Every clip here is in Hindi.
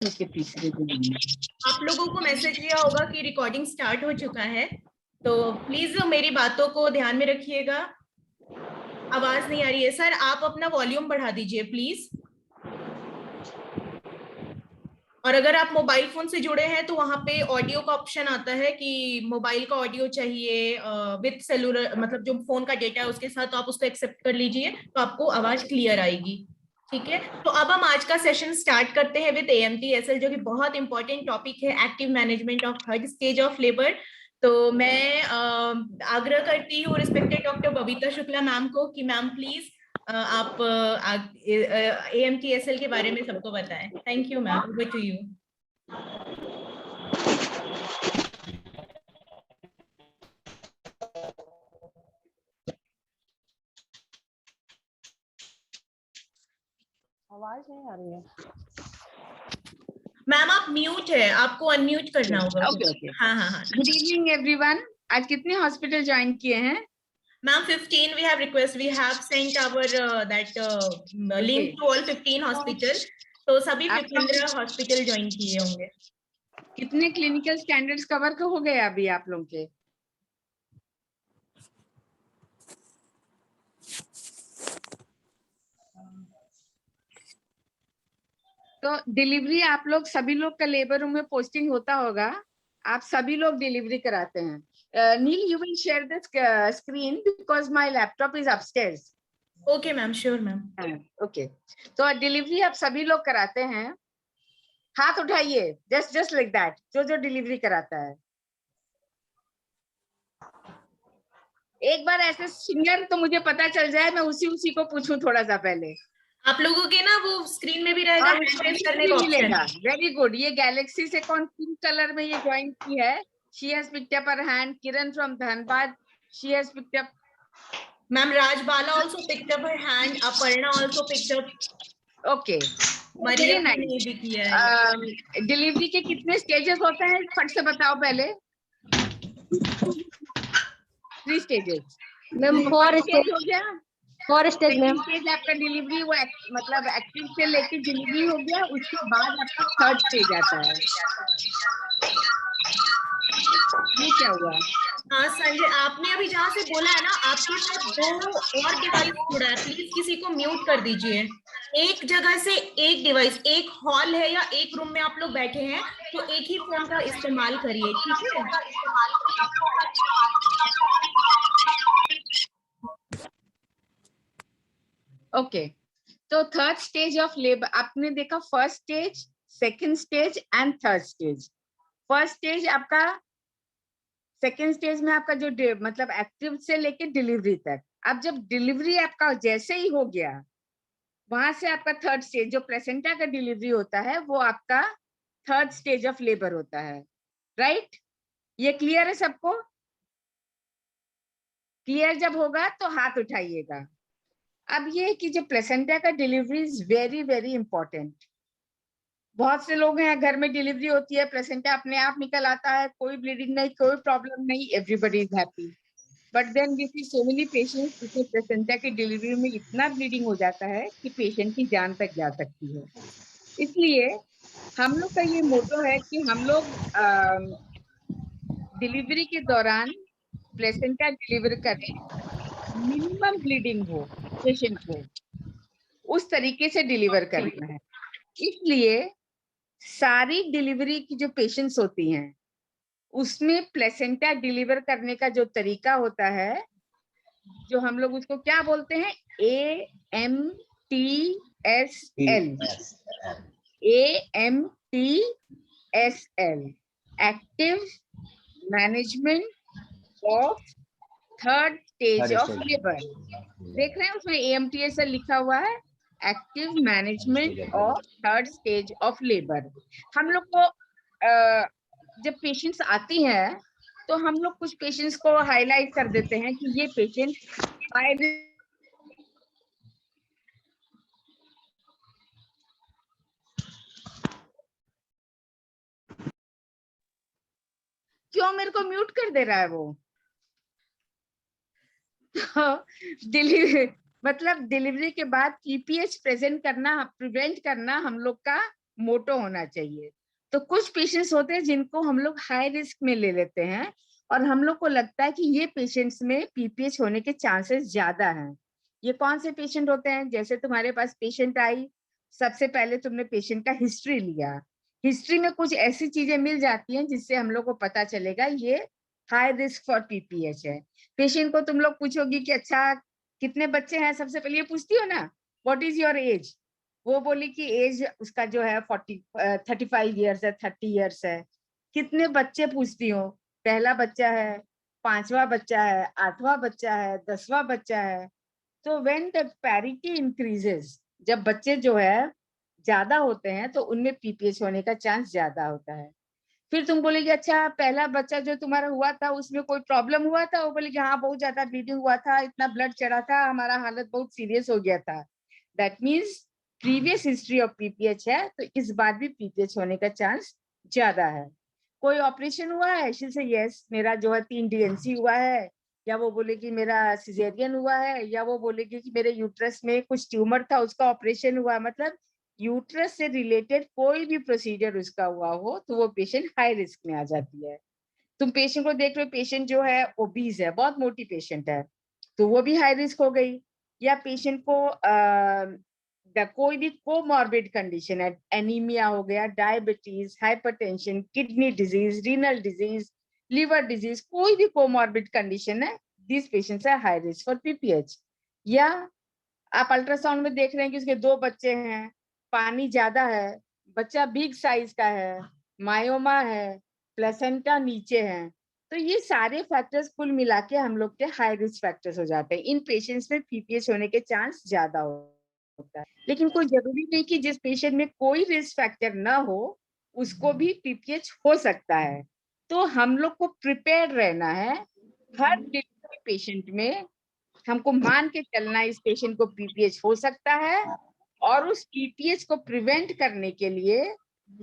के तीसरे दिन आप लोगों को मैसेज किया होगा कि रिकॉर्डिंग स्टार्ट हो चुका है, तो प्लीज मेरी बातों को ध्यान में रखिएगा। आवाज नहीं आ रही है सर, आप अपना वॉल्यूम बढ़ा दीजिए प्लीज। और अगर आप मोबाइल फोन से जुड़े हैं तो वहां पे ऑडियो का ऑप्शन आता है कि मोबाइल का ऑडियो चाहिए विद सेलुलर, मतलब जो फोन का डेटा है उसके साथ, तो आप उसको एक्सेप्ट कर लीजिए तो आपको आवाज क्लियर आएगी। ठीक है, तो अब हम आज का सेशन स्टार्ट करते हैं विद AMTSL, जो कि बहुत इंपॉर्टेंट टॉपिक है, active management of third stage of labour. तो मैं आग्रह करती हूँ respected doctor Babita Shukla ma'am को कि मैम प्लीज आप AMTSL के बारे में सबको बताएं। Thank you ma'am, over to you. आवाज नहीं आ रही है मैम आप म्यूट है, आपको अनम्यूट करना होगा। Okay okay. हाँ हाँ हाँ। Good evening everyone. आज कितने हॉस्पिटल ज्वाइन किए हैं? Ma'am 15 we have request, we have sent our that link to all 15 hospital, तो सभी आप लोग 15 हॉस्पिटल ज्वाइन किए होंगे। कितने क्लिनिकल स्टैंडर्ड्स कवर हो गए अभी आप लोग के? तो डिलीवरी आप लोग सभी लोग का लेबर रूम में पोस्टिंग होता होगा, आप सभी लोग डिलीवरी कराते हैं। Neel, you will share the screen because my laptop is upstairs. Okay ma'am, sure ma'am. Okay, तो डिलीवरी आप सभी लोग कराते हैं? हाथ उठाइए, जस्ट जस्ट लाइक दैट, जो जो डिलीवरी कराता है। एक बार ऐसे सिंगर तो मुझे पता चल जाए, मैं उसी उसी को पूछूं थोड़ा सा पहले। आप लोगों के ना वो स्क्रीन में भी रहेगा हैंड रेज करने का ऑप्शन। Very good. ये गैलेक्सी से कौन पिंक कलर में ये ज्वाइन की है? She has picked up her hand. Kiran from Dhanbad, she has picked up. Ma'am Rajbala also picked up her hand, Aparna also picked up। Okay, very Mariam ने नाइस। भी किया है। डिलीवरी के कितने स्टेजेस होते हैं फट से बताओ पहले। 3 स्टेजेस। मैम 4 स्टेज हो गया। 4 स्टेज मैम। स्टेज आपका डिलीवरी, वो मतलब एक्टिव से लेके डिलीवरी हो गया, उसके बाद आपका थर्ड स्टेज आता है। ये क्या हुआ? हाँ संजय, आपने अभी जहाँ से बोला है ना, आपके साथ 2 और डिवाइस जुड़ा है, प्लीज किसी को म्यूट कर दीजिए। एक जगह से एक डिवाइस, एक हॉल है या एक रूम में आप लोग बैठे हैं तो एक ही फोन का इस्तेमाल करिए, ठीक है? ओके, तो थर्ड स्टेज ऑफ लेबर आपने देखा, first stage, second stage and third stage. First stage आपका, सेकंड स्टेज में आपका जो मतलब एक्टिव से लेके डिलीवरी तक। अब जब डिलीवरी आपका जैसे ही हो गया, वहां से आपका थर्ड स्टेज जो प्लेसेंटा का डिलीवरी होता है, वो आपका थर्ड स्टेज ऑफ लेबर होता है। राइट? ये क्लियर है सबको? क्लियर जब होगा तो हाथ उठाइएगा। अब ये कि जो प्लेसेंटा का delivery is very very important. बहुत से लोग हैं घर में डिलीवरी होती है, प्लेसेंटा अपने आप निकल आता है, कोई ब्लीडिंग नहीं, कोई प्रॉब्लम नहीं, everybody is happy. But then we see so many patients जिसमें प्लेसेंटा की डिलीवरी में इतना ब्लीडिंग हो जाता है कि पेशेंट की जान तक जा सकती है। इसलिए हम लोग का ये मोटो है कि हम लोग डिलीवरी के दौरान प्लेसेंटा डिलीवर करें, मिनिमम ब्लीडिंग हो पेशेंट को, उस तरीके से डिलीवर करना है। इसलिए सारी डिलीवरी की जो पेशेंट्स होती हैं, उसमें प्लेसेंटा डिलीवर करने का जो तरीका होता है, जो हम लोग उसको क्या बोलते हैं, AMTSL। AMTSL, active management of third stage of labour. देख रहे हैं उसमें AMTSL लिखा हुआ है, active management of third stage of labour. हम लोग को जब पेशेंट्स आती हैं तो हम लोग कुछ पेशेंट्स को हाईलाइट कर देते हैं कि ये पेशेंट क्यों मेरे को म्यूट कर दे रहा है वो? डिलीवरी मतलब डिलीवरी के बाद PPH प्रेजेंट करना, प्रिवेंट करना हम लोग का मोटो होना चाहिए। तो कुछ पेशेंट्स होते हैं जिनको हम लोग हाई रिस्क में ले लेते हैं और हम लोग को लगता है कि ये पेशेंट्स में पीपीएच होने के चांसेस ज्यादा हैं। ये कौन से पेशेंट होते हैं? जैसे तुम्हारे पास पेशेंट आई, सबसे पहले तुमने पेशेंट का हिस्ट्री लिया, हिस्ट्री में कुछ ऐसी चीजें मिल जाती हैं जिससे हम लोग को पता चलेगा ये हाई रिस्क फॉर पीपीएच है। पेशेंट को तुम लोग पूछोगी कि अच्छा कितने बच्चे हैं, सबसे पहले ये पूछती हो ना, व्हाट इज योर एज? वो बोली कि एज उसका जो है 35 ईयर्स है, 30 ईयर्स है। कितने बच्चे पूछती हो? पहला बच्चा है, 5वां बच्चा है, 8वां बच्चा है, 10वां बच्चा है। तो व्हेन द पैरिटी इंक्रीजेस, जब बच्चे जो है ज्यादा होते हैं तो उनमें पीपीएच होने का चांस ज्यादा होता है। फिर तुम बोलेगी अच्छा पहला बच्चा जो तुम्हारा हुआ था उसमें कोई प्रॉब्लम हुआ था? वो बोलेगी हाँ बहुत ज्यादा ब्लीडिंग हुआ था, इतना ब्लड चढ़ा था, हमारा हालत बहुत सीरियस हो गया था। That means previous history of PPH है, तो इस बार भी पीपीएच होने का चांस ज्यादा है। कोई ऑपरेशन हुआ है? शी से यस, मेरा जो है 3 डीएनसी हुआ है, या वो बोलेगी मेरा सिजेरियन हुआ है, या वो बोलेगी कि मेरे यूट्रस में कुछ ट्यूमर था उसका ऑपरेशन हुआ। मतलब यूट्रस से रिलेटेड कोई भी प्रोसीजर उसका हुआ हो तो वो पेशेंट हाई रिस्क में आ जाती है। तुम पेशेंट को देख रहे हो, पेशेंट जो है ओबीज है, बहुत मोटी पेशेंट है, तो वो भी हाई रिस्क हो गई। या पेशेंट को कोई भी कोमॉर्बिड कंडीशन है, एनीमिया हो गया, diabetes, hypertension, kidney disease, renal disease, liver disease, कोई भी कोमॉर्बिड कंडीशन है, this patients are high risk for PPH. या आप अल्ट्रासाउंड में देख रहे हैं कि उसके 2 बच्चे हैं, पानी ज्यादा है, बच्चा बिग साइज का है, मायोमा है, प्लेसेंटा नीचे है, तो ये सारे फैक्टर्स कुल मिला के हम लोग के हाई रिस्क फैक्टर्स हो जाते हैं। इन पेशेंट्स में पीपीएच होने के चांस ज्यादा होता है। लेकिन कोई जरूरी नहीं कि जिस पेशेंट में कोई रिस्क फैक्टर ना हो उसको भी पीपीएच हो सकता है। तो हम लोग को प्रिपेयर रहना है। हर डिलीवरी पेशेंट में हमको मान के चलना इस पेशेंट को पीपीएच हो सकता है, और उस पीपीएच को प्रिवेंट करने के लिए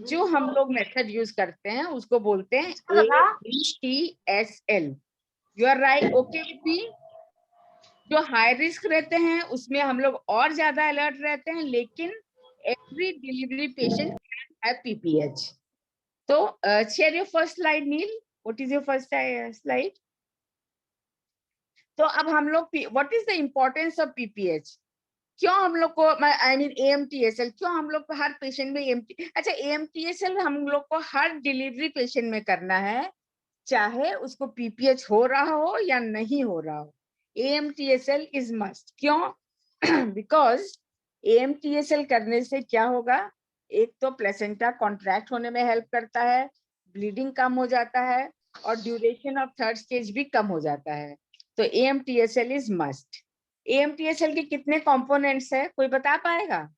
जो हम लोग मेथड यूज करते हैं उसको बोलते हैं ABTSL। You are right, okay with me? जो हाई रिस्क रहते हैं उसमें हम लोग और ज्यादा अलर्ट रहते हैं, लेकिन every delivery patient can have PPH. तो share your first slide Neel, what is your first slide? तो अब हम लोग what is the importance of PPH? क्यों हम लोग को, आई मीन एएमटीएसएल, क्यों हम लोग को हर पेशेंट में अच्छा एएमटीएसएल हम लोग को हर डिलीवरी पेशेंट में करना है, चाहे उसको पीपीएच हो रहा हो या नहीं हो रहा हो। एएमटीएसएल इज मस्ट। क्यों? बिकॉज एएमटीएसएल करने से क्या होगा, एक तो प्लेसेंटा कॉन्ट्रैक्ट होने में हेल्प करता है, ब्लीडिंग कम हो जाता है, और ड्यूरेशन ऑफ थर्ड स्टेज भी कम हो जाता है। तो एएमटीएसएल इज मस्ट। एएमटीएसएल के कितने कंपोनेंट्स है, कोई बता पाएगा?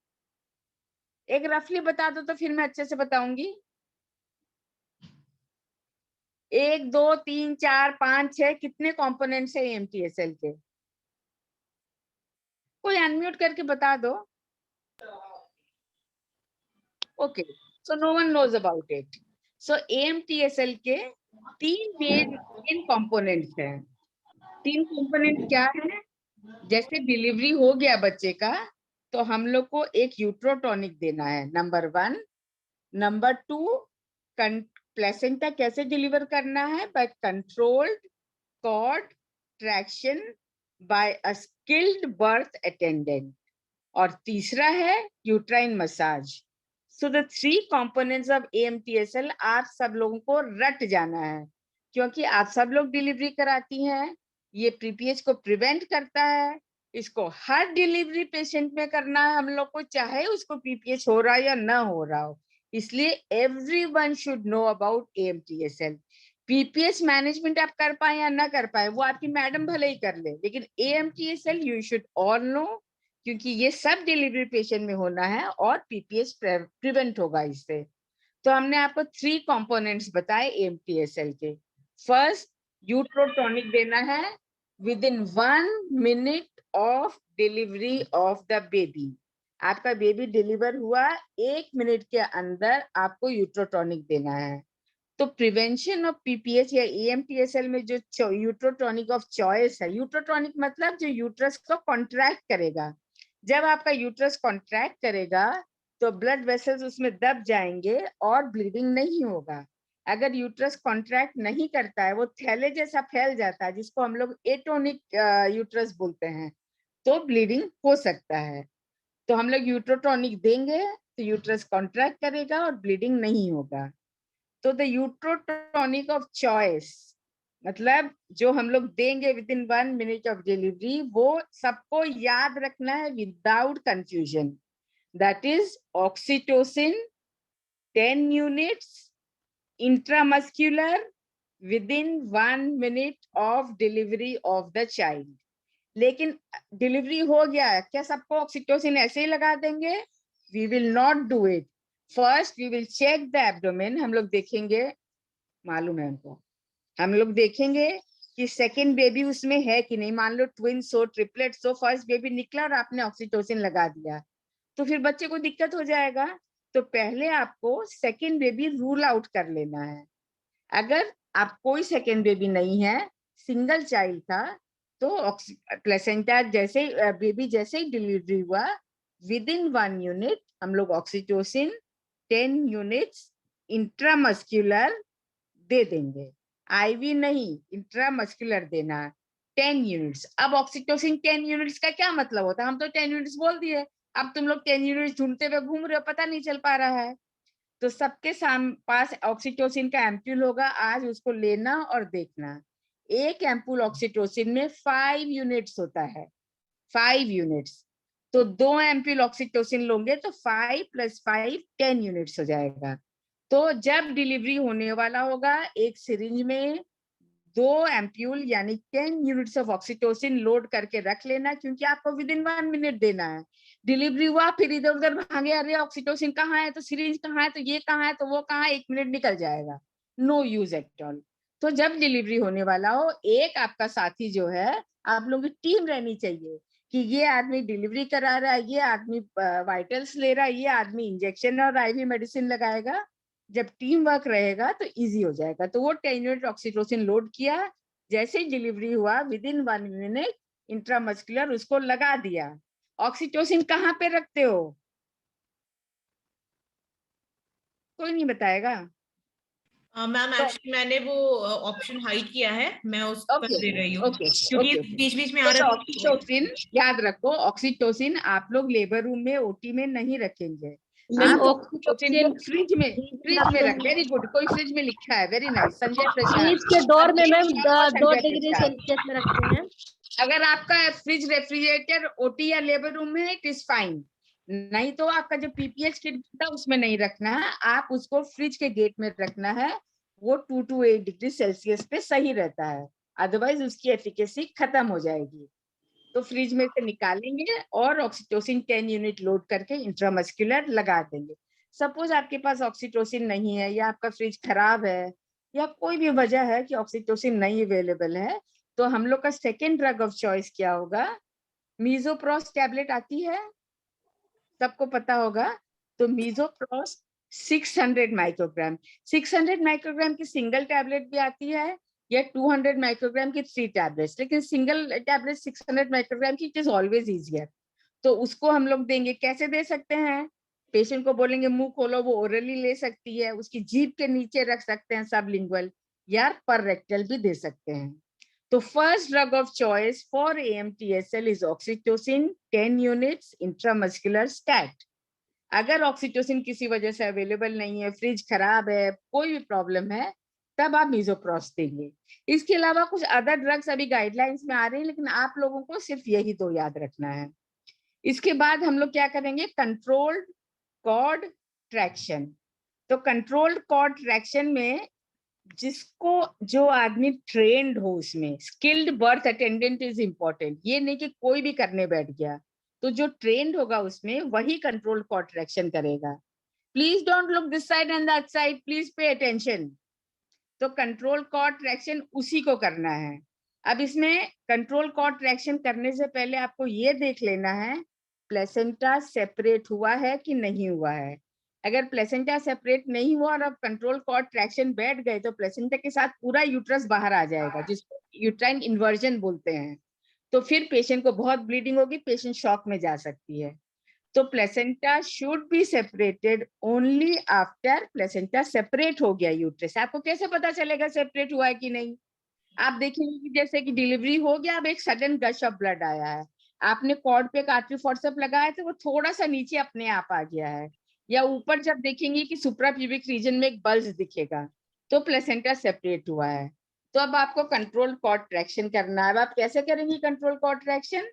एक रफली बता दो तो फिर मैं अच्छे से बताऊंगी। 1 2 3 4 5 6 कितने कंपोनेंट्स है एएमटीएसएल के? कोई अनम्यूट करके बता दो। Okay, so no one knows about it. So AMTSL के 3 मेन कंपोनेंट्स हैं। 3 कंपोनेंट क्या है? जैसे डिलीवरी हो गया बच्चे का तो हम लोग को एक यूट्रोटॉनिक देना है, नंबर 1। नंबर 2, प्लेसेंटा कैसे डिलीवर करना है? By controlled cord traction by a skilled birth attendant. और तीसरा है uterine massage. So the 3 components of AMTSL आप सब लोगों को रट जाना है, क्योंकि आप सब लोग डिलीवरी कराती हैं। ये पीपीएच को प्रिवेंट करता है, इसको हर डिलीवरी पेशेंट में करना है हम लोग को, चाहे उसको पीपीएच हो रहा है या ना हो रहा हो। इसलिए everyone should know about AMTSL. PPH management आप कर पाए या ना कर पाए वो आपकी मैडम भले ही कर ले, लेकिन एएमटीएसएल यू शुड ऑल नो, क्योंकि ये सब डिलीवरी पेशेंट में होना है और पीपीएच प्रिवेंट होगा इससे। तो हमने आपको 3 कंपोनेंट्स बताए एएमटीएसएल के। फर्स्ट, यूट्रोटॉनिक देना है with in 1 minute of delivery of the baby. आपका बेबी डिलीवर हुआ 1 मिनट के अंदर आपको यूट्रोटॉनिक देना है। तो प्रिवेंशन ऑफ पीपीएच या एएमटीएसएल में जो यूट्रोटॉनिक ऑफ चॉइस है, यूट्रोटॉनिक मतलब जो यूट्रस को कॉन्ट्रैक्ट करेगा। जब आपका यूट्रस कॉन्ट्रैक्ट करेगा तो ब्लड वेसल्स उसमें दब जाएंगे और ब्लीडिंग नहीं होगा। अगर यूट्रस कॉन्ट्रैक्ट नहीं करता है, वो थैले जैसा फैल जाता है, जिसको हम लोग एटोनिक यूट्रस बोलते हैं, तो ब्लीडिंग हो सकता है। तो हम लोग यूट्रोटॉनिक देंगे तो यूट्रस कॉन्ट्रैक्ट करेगा और ब्लीडिंग नहीं होगा। तो द यूट्रोटॉनिक ऑफ चॉइस, मतलब जो हम लोग देंगे within 1 minute of delivery, वो सबको याद रखना है without confusion. That is oxytocin 10 units intramuscular within 1 minute of delivery of the child। लेकिन डिलीवरी हो गया, क्या सबको ऑक्सीटोसिन ऐसे ही लगा देंगे? We will not do it. First we will check the abdomen. हम लोग देखेंगे, मालूम है हमको, हम लोग देखेंगे कि सेकेंड बेबी उसमें है कि नहीं। मान लो ट्विंस हो, ट्रिपलेट्स हो, फर्स्ट बेबी निकला और आपने ऑक्सीटोसिन लगा दिया, तो फिर बच्चे को दिक्कत हो जाएगा। तो पहले आपको सेकेंड बेबी रूल आउट कर लेना है। अगर आप कोई सेकेंड बेबी नहीं है, सिंगल चाइल्ड था, तो प्लेसेंटा जैसे बेबी जैसे ही डिलीवरी हुआ, विद इन 1 यूनिट हम लोग ऑक्सीटोसिन 10 यूनिट्स इंट्रामस्क्यूलर दे देंगे। आईवी नहीं, इंट्रामस्क्यूलर देना 10 यूनिट्स। अब ऑक्सीटोसिन 10 यूनिट्स का क्या मतलब होता है? हम तो 10 यूनिट्स बोल दिए, अब तुम लोग 10 यूनिट्स ढूंढते हुए घूम रहे हो, पता नहीं चल पा रहा है। तो सबके पास ऑक्सीटोसिन का एम्पूल होगा, आज उसको लेना और देखना। एक एम्पूल ऑक्सीटोसिन में 5 यूनिट्स होता है, 5 यूनिट्स। तो 2 एम्पूल ऑक्सीटोसिन लोगे तो 5 + 5 10 यूनिट्स हो जाएगा। तो जब डिलीवरी होने वाला होगा, एक सिरिंज में 2 एम्पूल यानी 10 यूनिट्स ऑफ ऑक्सीटोसिन लोड करके रख लेना, क्योंकि आपको विद इन 1 मिनट देना है। डिलीवरी हुआ, फिर इधर उधर भागे, अरे ऑक्सीटोसिन कहाँ है, तो सिरिंज कहाँ है, तो ये कहाँ है, तो वो कहाँ है, 1 मिनट निकल जाएगा, नो यूज एट ऑल। तो जब डिलीवरी होने वाला हो, एक आपका साथी जो है, आप लोगों की टीम रहनी चाहिए कि ये आदमी डिलीवरी करा रहा है, ये आदमी वाइटल्स ले रहा है, ये आदमी इंजेक्शन और आईवी मेडिसिन लगाएगा। जब टीम वर्क रहेगा तो इजी हो जाएगा। तो वो 10 यूनिट ऑक्सीटोसिन लोड किया, जैसे ही डिलीवरी हुआ विद इन 1 मिनट इंट्रामस्कुलर उसको लगा दिया। ऑक्सीटोसिन कहाँ पे रखते हो? कोई नहीं बताएगा। मैम तो एक्चुअली मैंने वो ऑप्शन हाइड किया है, मैं उस पर ओके दे रही हूँ ओके क्योंकि ओके। बीच बीच में आ रहा था। ऑक्सीटोसिन याद रखो, ऑक्सीटोसिन आप लोग लेबर रूम में, ओटी में नहीं रखेंगे। मैम आप ऑक्सीटोसिन को ऑक्सीटोसिन फ्रिज में रख। वेरी गुड, कोई फ्रिज में लिखा है, वेरी नाइस, संजय फ्रिज प्रसाद। के डोर में मैम संजय 2 डिग्री प्रसाद। सेल्सियस में रखते हैं। अगर आपका फ्रिज रेफ्रिजरेटर ओटी या लेबर रूम में है, इट इज फाइन। नहीं तो आपका जो पीपीएच किट था उसमें नहीं रखना है, आप उसको फ्रिज के गेट में रखना है। वो 2 to 8 डिग्री सेल्सियस पे सही रहता है, अदरवाइज उसकी एफिकेसी खत्म हो जाएगी। तो फ्रिज में से निकालेंगे और ऑक्सीटोसिन 10 यूनिट लोड करके इंट्रामस्कुलर लगा देंगे। सपोज आपके पास ऑक्सीटोसिन नहीं है, या आपका फ्रिज खराब है, या कोई भी वजह है कि ऑक्सीटोसिन नहीं अवेलेबल है, तो हम लोग का सेकेंड ड्रग ऑफ चॉइस क्या होगा? मीजोप्रोस टैबलेट आती है, सबको पता होगा। तो मीजोप्रोस 600 माइक्रोग्राम, 600 माइक्रोग्राम की सिंगल टैबलेट भी आती है, या 200 माइक्रोग्राम की 3 टैबलेट्स, लेकिन सिंगल टैबलेट 600 माइक्रोग्राम की इट इज ऑलवेज इजियर। तो उसको हम लोग देंगे। कैसे दे सकते हैं? पेशेंट को बोलेंगे मुंह खोलो, वो ओरली ले सकती है, उसकी जीभ के नीचे रख सकते हैं सबलिंगुअल, या पर रेक्टल भी दे सकते हैं। तो first drug of choice for AMTSL is oxytocin 10 units intramuscular stat. अगर ऑक्सीटोसिन किसी वजह से अवेलेबल नहीं है, फ्रिज खराब है, कोई भी प्रॉब्लम है, तब आप मीजोप्रोस देंगे। इसके अलावा कुछ अदर ड्रग्स अभी गाइडलाइंस में आ रहे हैं, लेकिन आप लोगों को सिर्फ यही 2 याद रखना है। इसके बाद हम लोग क्या करेंगे? Controlled cord traction. तो कंट्रोल्ड कॉर्ड ट्रैक्शन में जिसको, जो आदमी ट्रेंड हो, उसमें skilled birth attendant is important. ये नहीं कि कोई भी करने बैठ गया, तो जो ट्रेंड होगा उसमें वही कंट्रोल कॉन्ट्रैक्शन करेगा। Please don't look this side and that side, please pay attention. तो कंट्रोल कॉन्ट्रैक्शन उसी को करना है। अब इसमें कंट्रोल कॉन्ट्रैक्शन करने से पहले आपको ये देख लेना है प्लेसेंटा सेपरेट हुआ है कि नहीं हुआ है। अगर प्लेसेंटा सेपरेट नहीं हुआ और अब कंट्रोल कॉर्ड ट्रैक्शन बैठ गए, तो प्लेसेंटा के साथ पूरा यूट्रस बाहर आ जाएगा, जिसको यूट्राइन इन्वर्जन बोलते हैं। तो फिर पेशेंट को बहुत ब्लीडिंग होगी, पेशेंट शॉक में जा सकती है। तो placenta should be separated only after placenta separate हो गया यूट्रस। आपको कैसे पता चलेगा सेपरेट हुआ है कि नहीं? आप देखेंगे कि जैसे कि डिलीवरी हो गया, अब एक सडन गश ऑफ ब्लड आया है, आपने कॉर्ड पे एक आर्टरी फोर्सेप लगाया तो वो थोड़ा सा नीचे अपने आप आ गया है, या ऊपर जब देखेंगे कि सुप्राप्यूबिक रीजन में एक बल्ज दिखेगा तो प्लेसेंटा सेपरेट हुआ है। तो अब आपको कंट्रोल कॉर्ड ट्रैक्शन करना है। अब आप कैसे करेंगे कंट्रोल कॉर्ड ट्रैक्शन?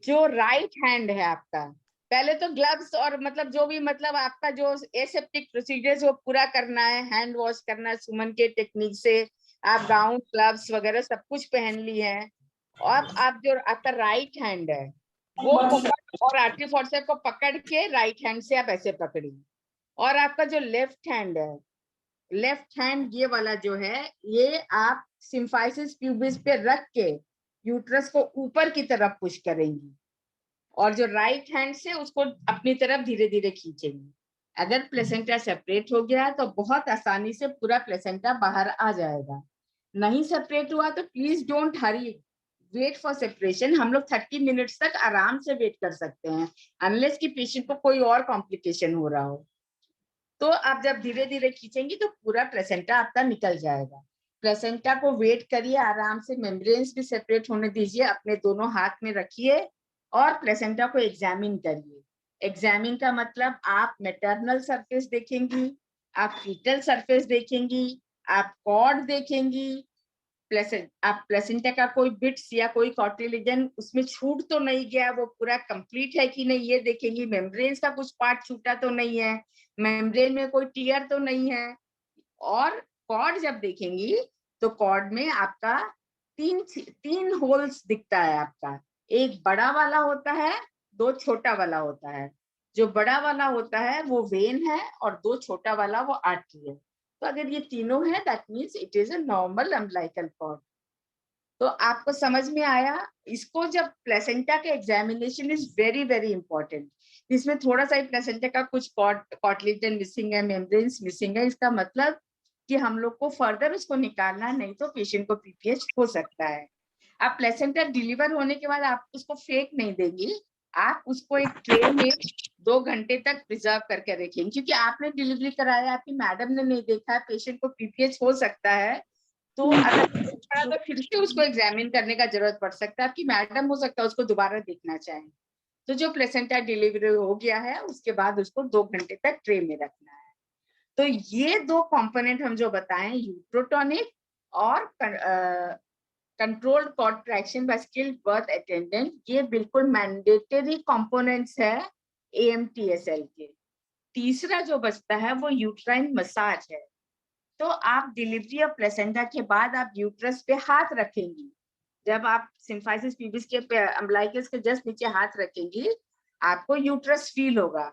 जो राइट हैंड है आपका, पहले तो ग्लव्स और मतलब जो भी मतलब आपका जो एसेप्टिक प्रोसीजर्स वो पूरा करना है, हैंड वॉश करना है सुमन के टेक्निक से, आप गाउन ग्लव्स वगैरह सब कुछ पहन ली है। और आप जो आपका राइट हैंड है वो पकड़ और आर्टरी फोर्सेप को पकड़ के राइट हैंड से आप ऐसे पकड़िए, और आपका जो लेफ्ट हैंड है, लेफ्ट हैंड ये वाला जो है, ये आप सिम्फाइसिस प्यूबिस पे रख के यूट्रस को ऊपर की तरफ पुश करेंगी, और जो राइट हैंड से उसको अपनी तरफ धीरे धीरे खींचेंगी। अगर प्लेसेंटा सेपरेट हो गया तो बहुत आसानी से पूरा प्लेसेंटा बाहर आ जाएगा। नहीं सेपरेट हुआ तो please don't hurry, wait for separation. हम लोग 30 मिनट्स तक आराम से वेट कर सकते हैं, अनलेस कि पेशेंट को कोई और कॉम्प्लिकेशन हो रहा हो। तो आप जब धीरे धीरे खींचेंगी तो पूरा प्लेसेंटा आपका निकल जाएगा। प्लेसेंटा को वेट करिए, आराम से मेम्ब्रेन्स भी सेपरेट होने दीजिए, अपने दोनों हाथ में रखिए और प्लेसेंटा को एग्जामिन करिए। एग्जामिन का मतलब आप मैटरनल सरफेस देखेंगी, आप फीटल सरफेस देखेंगी, आप कॉर्ड देखेंगी, आप प्लेसेंटा का कोई बिट्स या कोई कार्टिलेजन उसमें छूट तो नहीं गया, वो पूरा कंप्लीट है कि नहीं ये देखेंगी, मेम्ब्रेन्स का कुछ पार्ट छूटा तो नहीं है, मेम्ब्रेन में कोई टीयर तो नहीं है। और कॉर्ड जब देखेंगी तो कॉर्ड में आपका तीन होल्स दिखता है आपका, एक बड़ा वाला होता है, दो छोटा वाला होता है। जो बड़ा वाला होता है वो वेन है और दो छोटा वाला वो आर्टरी है। तो अगर ये तीनों है that means it is a normal umbilical cord. तो आपको समझ में आया? इसको जब प्लेसेंटा के examination is very very important, इसमें थोड़ा सा ही प्लेसेंटा का कुछ कॉटलिटन मिसिंग है, मेम्ब्रेन्स मिसिंग है, इसका मतलब कि हम लोग को फर्दर उसको निकालना, नहीं तो पेशेंट को पीपीएच हो सकता है। आप प्लेसेंटा डिलीवर होने के बाद आप उसको फेंक नहीं देंगी, आप उसको एक ट्रे में 2 घंटे तक प्रिजर्व करके रखेंगे, क्योंकि आपने डिलीवरी कराया, आपकी मैडम ने नहीं देखा, पेशेंट को पीपीएच हो सकता है। तो अगर तो फिर से उसको एग्जामिन करने का जरूरत पड़ सकता है, आपकी मैडम हो सकता है उसको दोबारा देखना चाहें। तो जो प्लेसेंटा डिलीवरी हो गया है उसके बाद उसको 2 घंटे तक ट्रे में रखना है। तो ये 2 कंपोनेंट हम जो बताएं, यूट्रोटोनिक और controlled contraction by skilled birth attendant, ये बिल्कुल मैंडेटरी कंपोनेंट्स है AMTSL के। तीसरा जो बचता है वो यूट्राइन मसाज है। तो आप डिलीवरी ऑफ प्लेसेंटा के बाद आप यूट्रस पे हाथ रखेंगी, जब आप सिम्फाइसिस प्यूबिस के अम्बिलिकस के जस्ट नीचे हाथ रखेंगी आपको यूट्रस फील होगा।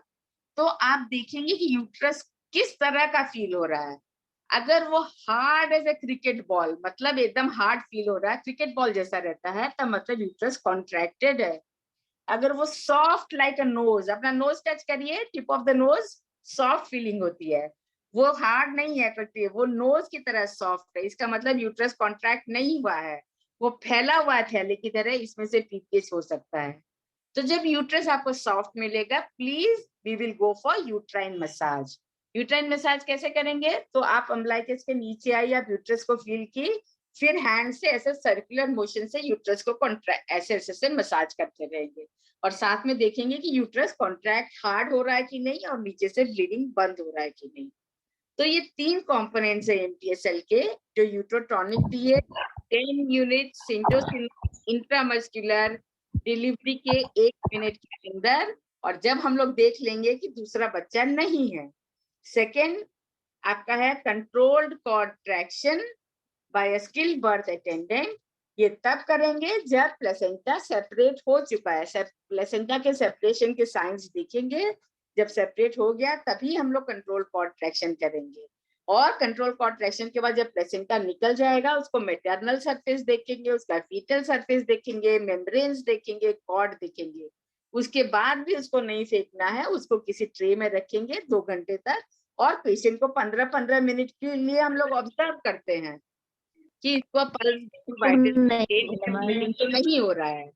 तो आप देखेंगे कि यूट्रस किस तरह का फील हो रहा है। अगर वो hard as a cricket ball, मतलब एकदम हार्ड फील हो रहा है, क्रिकेट बॉल जैसा रहता है, तब मतलब यूट्रस कॉन्ट्रैक्टेड है। अगर वो सॉफ्ट लाइक अ नोज, अपना नोज टच करिए, tip of the nose soft feeling होती है, वो हार्ड नहीं है करती है, वो नोज की तरह सॉफ्ट है, इसका मतलब यूट्रस कॉन्ट्रैक्ट नहीं हुआ है, वो फैला हुआ है थैले की तरह, इसमें से पीपीएच हो सकता है। तो जब यूट्रस आपको सॉफ्ट मिलेगा, please we will go for uterine massage. Uterine massage कैसे करेंगे? तो आप अम्बिलिकस के नीचे आई, आप यूट्रस को फील की, फिर हैंड से ऐसे सर्कुलर मोशन से यूट्रस को कॉन्ट्रैक्ट ऐसे ऐसे मसाज करते रहेंगे, और साथ में देखेंगे कि यूट्रस कॉन्ट्रैक्ट हार्ड हो रहा है कि नहीं, और नीचे से ब्लीडिंग बंद हो रहा है कि नहीं। तो ये 3 कंपोनेंट्स है एमटीएसएल के, जो यूट्रोटॉनिक दिए 10 यूनिट सिंटोसिन इंट्रामस्कुलर डिलीवरी के 1 मिनट के अंदर, और जब हम लोग देख लेंगे कि दूसरा बच्चा नहीं है। सेकेंड आपका है controlled contraction by skilled birth attendant, ये तब करेंगे जब प्लेसेंटा सेपरेट हो चुका है। प्लेसेंटा के सेपरेशन के साइंस देखेंगे, जब सेपरेट हो गया तभी हम लोग कंट्रोल कॉन्ट्रैक्शन करेंगे। और कंट्रोल कॉन्ट्रैक्शन के बाद जब प्लेसेंटा निकल जाएगा, उसको मैटरनल सरफेस देखेंगे, उसका फीटल सरफेस देखेंगे, मेम्ब्रेन्स देखेंगे, कॉर्ड देखेंगे। उसके बाद भी उसको नहीं फेंकना है, उसको किसी ट्रे में रखेंगे 2 घंटे तक, और पेशेंट को 15-15 मिनट के लिए हम लोग ऑब्जर्व करते हैं कि इसको पल्स तो नहीं हो रहा है।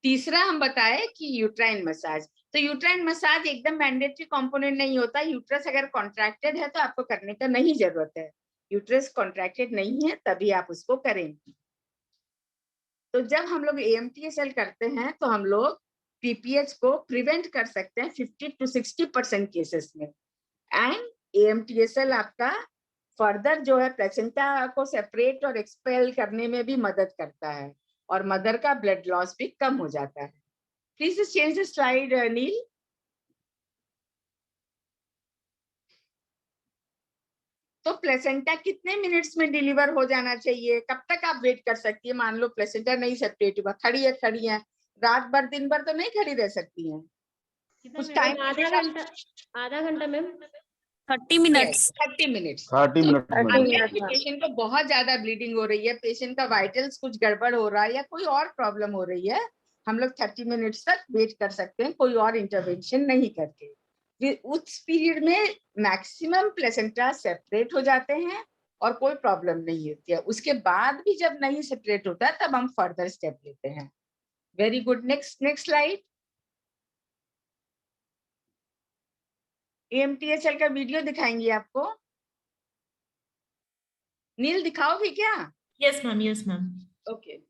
तीसरा हम बताए कि यूट्राइन मसाज। तो यूट्राइन मसाज एकदम मैंडेटरी कंपोनेंट नहीं होता। यूट्रस अगर कॉन्ट्रैक्टेड है तो आपको करने का नहीं जरूरत है। यूट्रस कॉन्ट्रैक्टेड नहीं है तभी आप उसको करेंगे। तो जब हम लोग AMTSL करते हैं तो हम लोग PPH को प्रिवेंट कर सकते हैं 50 to 60% केसेस में। एंड AMTSL आपका फर्दर जो है प्लेसेंटा को सेपरेट और एक्सपेल करने में भी मदद करता है और मदर का ब्लड लॉस भी कम हो जाता है। प्लीज चेंज द स्लाइड नील। तो प्लेसेंटा कितने मिनट्स में डिलीवर हो जाना चाहिए? कब तक आप वेट कर सकती है? मान लो प्लेसेंटा नहीं सेपरेट हुआ, खड़ी है, रात भर दिन भर तो नहीं खड़ी रह सकती है, कुछ टाइम। आधा घंटा ma'am. 30 minutes. 30 minutes. 30 minute patient को बहुत ज्यादा ब्लीडिंग हो रही है, पेशेंट का वाइटल्स कुछ गड़बड़ हो रहा है या कोई और प्रॉब्लम हो रही है, हम लोग 30 मिनट्स तक वेट कर सकते हैं कोई और इंटरवेंशन नहीं करके। उस पीरियड में मैक्सिमम प्लेसेंटा सेपरेट हो जाते हैं और कोई प्रॉब्लम नहीं होती है। उसके बाद भी जब नहीं सेपरेट होता है तब हम फर्दर स्टेप लेते हैं। Very good. Next slide. AMTSL का वीडियो दिखाएंगे आपको। नील दिखाओगे क्या? Yes ma'am, yes ma'am. Okay.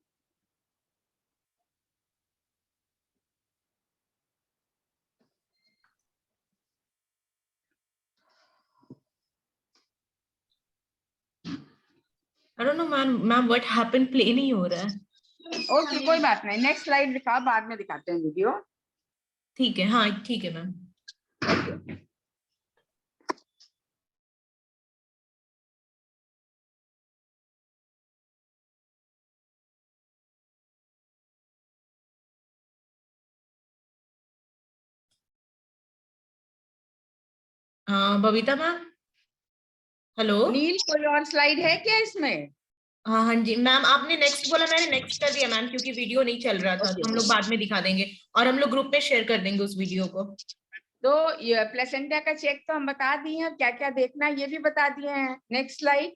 I don't know ma'am what happened, play नहीं हो रहा है। ओके कोई बात नहीं, नेक्स्ट स्लाइड दिखाओ, बाद में दिखाते हैं वीडियो। ठीक है, हाँ ठीक है ma'am. Babita ma'am, hello. Neel कोई और स्लाइड है क्या इसमें? हाँ हाँ जी मैम, आपने नेक्स्ट बोला, मैंने नेक्स्ट कर दिया मैम, क्योंकि वीडियो नहीं चल रहा था। तो हम लोग बाद में दिखा देंगे और हम लोग ग्रुप में शेयर कर देंगे उस वीडियो को। तो ये प्लेसेंटा का चेक तो हम बता दिए हैं, क्या क्या देखना है ये भी बता दिए हैं। Next slide.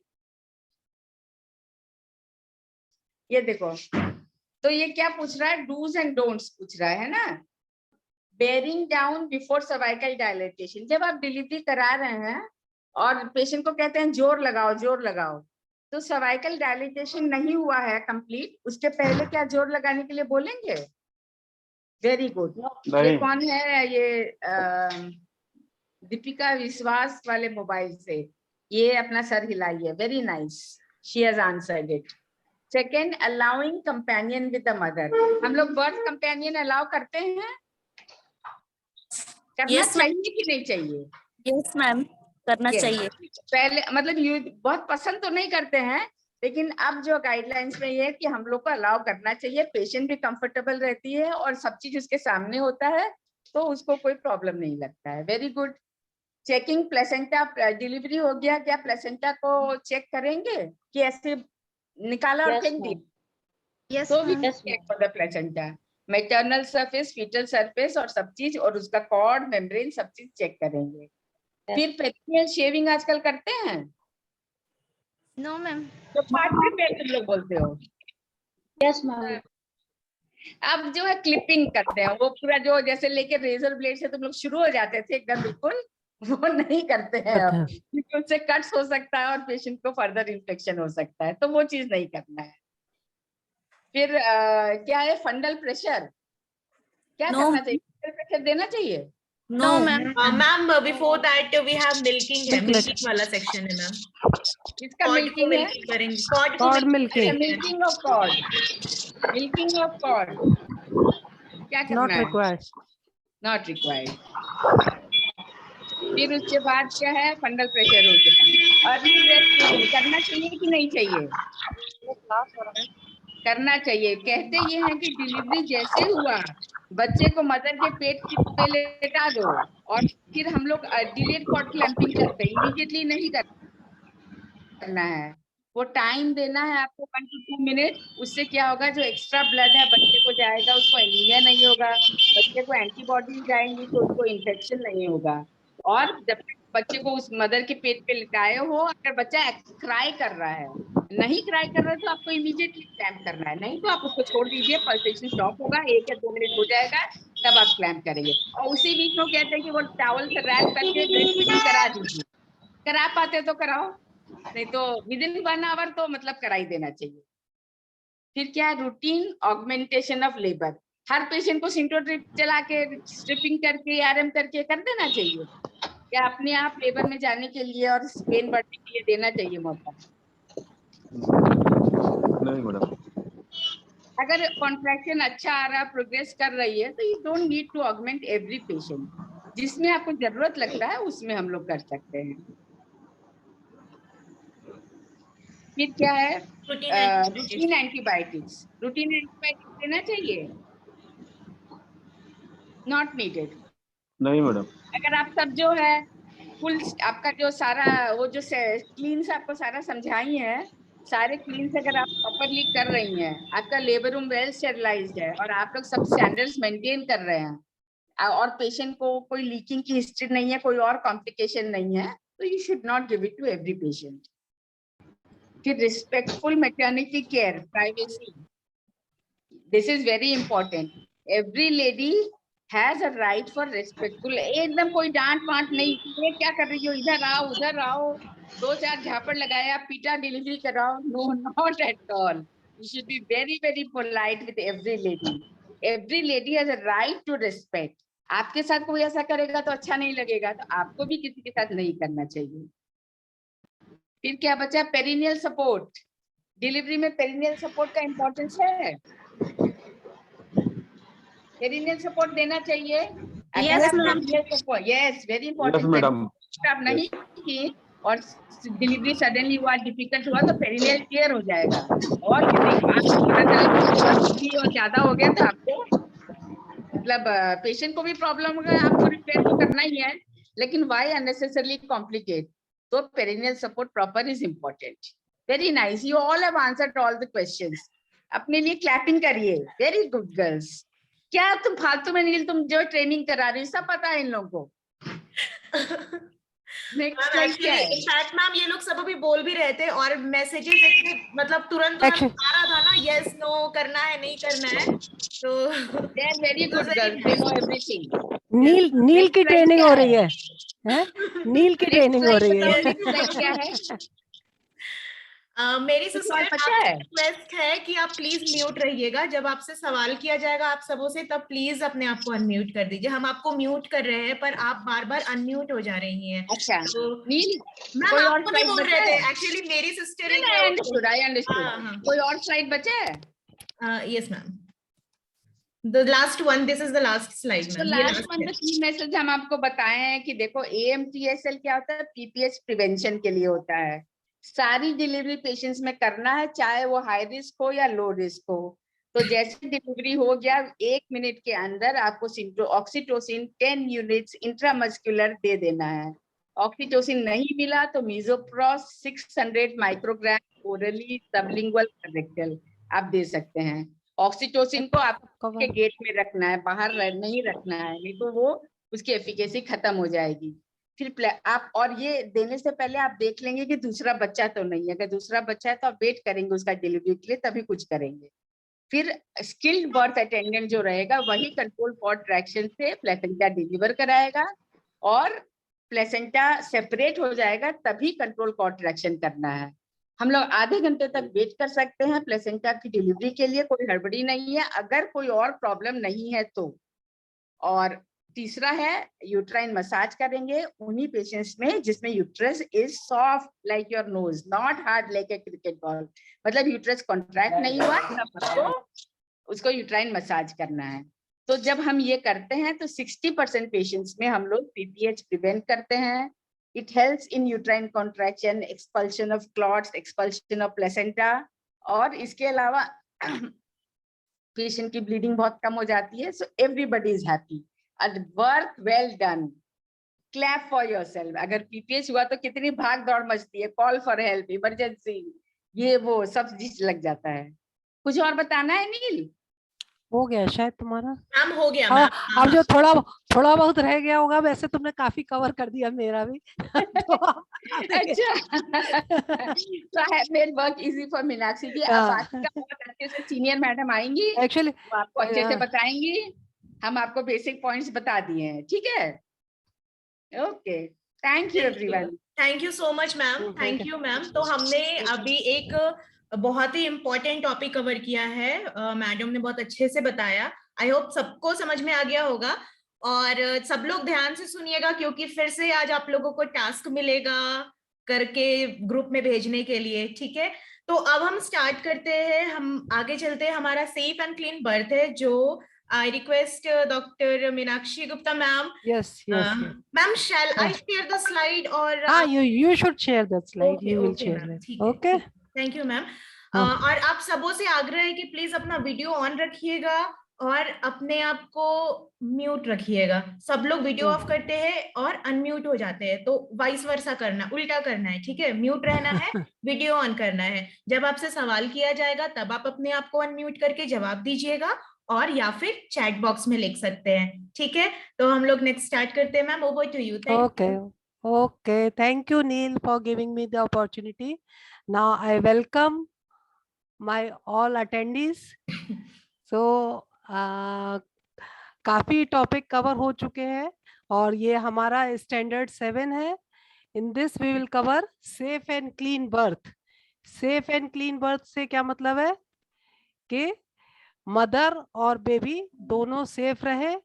ये देखो, तो ये क्या पूछ रहा है? डूज एंड डोंट्स पूछ रहा है ना। Bearing down before cervical dilatation. जब आप डिलीवरी करा रहे हैं और पेशेंट को कहते हैं जोर लगाओ जोर लगाओ, तो सर्वाइकल डायलेटेशन नहीं हुआ है कंप्लीट, उसके पहले क्या जोर लगाने के लिए बोलेंगे? Very good. ये कौन है? ये दीपिका विश्वास वाले मोबाइल से ये अपना सर हिलाइए। Very nice, she has answered it. Second, allowing companion with the mother. हम लोग बर्थ कंपेनियन अलाउ करते हैं? करना Yes, चाहिए कि नहीं चाहिए? यस मैम, करना Yes. चाहिए। पहले मतलब ये बहुत पसंद तो नहीं करते हैं, लेकिन अब जो गाइडलाइंस में ये है कि हम लोग को अलाउ करना चाहिए। पेशेंट भी कंफर्टेबल रहती है और सब चीज उसके सामने होता है तो उसको कोई प्रॉब्लम नहीं लगता है। Very good. Checking placenta. Delivery हो गया, क्या प्लेसेंटा को चेक करेंगे कि ऐसे निकाला और फेंक दिया? तो भी check for the placenta, maternal surface, foetal surface और सब चीज, और उसका कॉर्ड मेम्ब्रेन सब चीज चेक करेंगे। फिर पेरिनियल शेविंग आजकल करते हैं? No ma'am. तो पार्ट में तुम लोग बोलते हो। Yes ma'am. अब जो है क्लिपिंग करते हैं, वो पूरा जो जैसे लेके रेजर ब्लेड से तुम लोग शुरू हो जाते थे एकदम बिल्कुल, वो नहीं करते हैं अब, क्योंकि उससे कट्स हो सकता है और पेशेंट को फर्दर इन्फेक्शन हो सकता है, तो वो चीज नहीं करना है। फिर क्या है? Fundal pressure. क्या No. करना चाहिए? फंडल प्रेशर देना चाहिए? No ma'am before that we have milking है, मिल्किंग वाला सेक्शन है मैम। इसका कॉर्ड को मिल्किंग है? मिल्किंग करेंगे, कॉर्ड को milking. Milking of cord. Milking of cord क्या करना है? Not required. फिर उसके बाद क्या है? फंडल प्रेशर हो गया। अर्ली ब्रेस्ट फीडिंग करना चाहिए कि नहीं चाहिए? करना चाहिए। कहते ये हैं कि डिलीवरी जैसे हुआ बच्चे को मदर के पेट पे लेटा दो और फिर हम लोग डिलेड कॉर्ड क्लैंपिंग करते हैं, इमीडिएटली नहीं करना है। वो टाइम देना है आपको 1 to 2 मिनट। उससे क्या होगा, जो एक्स्ट्रा ब्लड है बच्चे को जाएगा, उसको एनीमिया नहीं होगा, बच्चे को एंटीबॉडी जाएंगी तो उसको इन्फेक्शन नहीं होगा। और जब तक बच्चे को उस मदर के पेट पे लिटाए हो, अगर बच्चा क्राई कर रहा है, नहीं क्राई कर रहा है तो आपको इमीडिएटली क्लैंप करना है, नहीं तो आप उसको छोड़ दीजिए, पल्सेशन स्टॉप होगा, 1 या 2 मिनट हो जाएगा, तब आप क्लैंप करेंगे। और उसी बीच में कहते हैं कि वो टॉवल से रैप करके ड्रिप फीडिंग करा दीजिए। करा पाते तो कराओ, नहीं तो विद इन 1 आवर तो मतलब करा ही देना चाहिए। फिर क्या, routine augmentation of labour. Her patient को सिंटो ड्रिप चला के स्ट्रिपिंग करके आरएम करके कर देना चाहिए, या अपने आप लेबर में जाने के लिए और पेन बढ़ने के लिए देना चाहिए मौका? नहीं मैडम। अगर कॉन्ट्रैक्शन अच्छा आ रहा, प्रोग्रेस कर रही है, तो you don't need to augment every patient. जिसमें आपको जरूरत लगता है उसमें हम लोग कर सकते हैं। फिर क्या है, रूटीन एंटीबायोटिक्स। रूटीन एंटीबायोटिक्स देना चाहिए? Not needed. नहीं मैडम। अगर आप सब जो है फुल, आपका जो सारा वो जो क्लीन से आपको सारा समझाई है, सारे क्लीन से अगर आप प्रॉपरली कर रही हैं, आपका लेबर रूम वेल स्टेरिलाइज्ड है और आप लोग सब स्टैंडर्ड्स मेंटेन कर रहे हैं, और पेशेंट को कोई लीकिंग की हिस्ट्री नहीं है, कोई और कॉम्प्लिकेशन नहीं है, तो you should not give it to every patient. फिर respectful maternity care, privacy, this is very important. Every lady has a right for respectful. एकदम कोई डांट वांट नहीं, ये क्या कर रही हो, इधर आओ उधर आओ, 2-4 झापड़ लगाया, पीटा, डिलीवरी कराओ, no, not at all. You should be very very polite with every lady. Every lady has a right to respect. आपके साथ कोई ऐसा करेगा तो अच्छा नहीं लगेगा, तो आपको भी किसी के साथ नहीं करना चाहिए। फिर क्या बचा, पेरिनियल सपोर्ट। डिलीवरी में पेरिनियल सपोर्ट का इम्पोर्टेंस है, पेरिनियल सपोर्ट देना चाहिए। Yes, ma'am. Yes, very yes important. Madam. आप नहीं की और डिलीवरी सडनली हुआ, डिफिकल्ट हुआ, तो पेरिनियल टियर हो जाएगा। और आपको पता चला और ज्यादा हो गया तो आपको मतलब पेशेंट को भी प्रॉब्लम होगा, आपको रिपेयर तो करना ही है, लेकिन व्हाई अननेसेसरली कॉम्प्लिकेट? तो perineal support proper is important. Very nice, you all have answered all the questions. अपने लिए क्लैपिंग करिए, वेरी गुड गर्ल्स। क्या तुम फालतू में नील, तुम जो ट्रेनिंग करा रही हो सब पता है इन लोगों को। नेक्स्ट स्लाइड क्या है? इनफैक्ट मैम ये लोग सब अभी बोल भी रहे थे और मैसेजेस इतने मतलब तुरंत आ रहा था ना, यस नो करना है नहीं करना है, तो they are very good girls, they know everything. Neel की ट्रेनिंग हो रही है, हैं? नील की ट्रेनिंग हो रही है। नेक्स्ट स्लाइड क्या है? मेरी कुछ सिस्टर और पता है? रिक्वेस्ट है कि आप प्लीज म्यूट रहिएगा। जब आपसे सवाल किया जाएगा आप सबों से, तब प्लीज अपने आप को अनम्यूट कर दीजिए। हम आपको म्यूट कर रहे हैं पर आप बार बार अनम्यूट हो जा रही हैं। अच्छा, तो नील मैम कोई और आपको नहीं स्लाइड बोल बचा रहे थे, है? एक्चुअली मेरी sister I understood, I understood. हाँ। कोई और स्लाइड बचा है? Yes ma'am, the last one, this is the last slide तो ma'am. Last one, the key message हम आपको बताए हैं कि देखो, AMTSL क्या होता है? PPH प्रिवेंशन के लिए होता है। सारी डिलीवरी पेशेंट्स में करना है, चाहे वो हाई रिस्क हो या लो रिस्क हो। तो जैसे डिलीवरी हो गया, 1 मिनट के अंदर आपको ऑक्सीटोसिन 10 यूनिट्स इंट्रामस्कुलर दे देना है। ऑक्सीटोसिन नहीं मिला तो मीजोप्रोस 600 माइक्रोग्राम ओरली सबलिंगुअल रेक्टल आप दे सकते हैं। ऑक्सीटोसिन को आपके गेट में रखना है, बाहर नहीं रखना है, नहीं तो वो उसकी एफिकेसी खत्म हो जाएगी। फिर आप, और ये देने से पहले आप देख लेंगे कि दूसरा बच्चा तो नहीं है। अगर दूसरा बच्चा है तो आप वेट करेंगे उसका डिलीवरी के लिए, तभी कुछ करेंगे। फिर स्किल्ड बर्थ अटेंडेंट जो रहेगा वही कंट्रोल पॉट ट्रैक्शन से प्लेसेंटा डिलीवर कराएगा, और प्लेसेंटा सेपरेट हो जाएगा तभी कंट्रोल पॉट ट्रैक्शन करना है। हम लोग आधे घंटे तक वेट कर सकते हैं प्लेसेंटा की डिलीवरी के लिए, कोई हड़बड़ी नहीं है अगर कोई और प्रॉब्लम नहीं है तो। और तीसरा है यूट्राइन मसाज करेंगे उन्हीं पेशेंट्स में जिसमें uterus is soft like your nose, not hard like a cricket ball. मतलब यूट्रस कॉन्ट्रैक्ट नहीं हुआ तब आपको उसको यूट्राइन मसाज करना है। तो जब हम ये करते हैं तो 60% पेशेंट्स में हम लोग PPH प्रिवेंट करते हैं। It helps in uterine contraction, expulsion of clots, expulsion of placenta, और इसके अलावा पेशेंट की ब्लीडिंग बहुत कम हो जाती है। So everybody is happy and work well done. Clap for yourself. अगर PPH हुआ तो कितनी भाग दौड़ मचती है, कॉल फॉर हेल्प, इमरजेंसी, ये वो सब चीज लग जाता है। कुछ और बताना है नील? हो गया शायद तुम्हारा? मैम हो गया हाँ, मैम। अब जो थोड़ा बहुत रह गया होगा, वैसे तुमने काफी कवर कर दिया मेरा भी। तो अच्छा। तो I have made work easy for Meenakshi जी। अब बाकी का बहुत अच्छे से सीनियर मैडम आएंगी, एक्चुअली वो आपको अच्छे से बताएंगी। हम आपको बेसिक पॉइंट्स बता दिए हैं, ठीक है? Okay, thank you everyone. Thank you so much ma'am, thank you ma'am. तो हमने अभी एक बहुत ही इम्पोर्टेंट टॉपिक कवर किया है, मैडम ने बहुत अच्छे से बताया। आई होप सबको समझ में आ गया होगा, और सब लोग ध्यान से सुनिएगा, क्योंकि फिर से आज आप लोगों को टास्क मिलेगा करके ग्रुप में भेजने के लिए, ठीक है? तो अब हम स्टार्ट करते हैं, हम आगे चलते हैं। हमारा सेफ एंड क्लीन बर्थ है, जो I request doctor Meenakshi Gupta ma'am, Yes, yes, yes. Ma'am shall I हाँ। Share the slide? और You should share that slide. Okay You will okay share ma'am, that. ठीक है, Okay. Thank you ma'am. हाँ। और आप सबों से आग्रह है कि प्लीज अपना वीडियो ऑन रखिएगा और अपने आप को म्यूट रखिएगा। सब लोग वीडियो ऑफ करते हैं और अनम्यूट हो जाते हैं, तो वाइस वर्सा करना, उल्टा करना है, ठीक है? म्यूट रहना है, वीडियो ऑन करना है। जब आपसे सवाल किया जाएगा तब आप अपने आप को अनम्यूट करके जवाब दीजिएगा, और या फिर चैट बॉक्स में लिख सकते हैं, ठीक है? तो हम लोग नेक्स्ट स्टार्ट करते हैं ma'am, over to you. Okay. Okay. Thank you, Neil, for giving me the opportunity. Now I welcome my all attendees. So, काफी टॉपिक कवर हो चुके हैं और ये हमारा स्टैंडर्ड 7 है। In this we will cover safe and clean birth. Safe and clean birth से क्या मतलब है कि मदर और बेबी दोनों सेफ रहे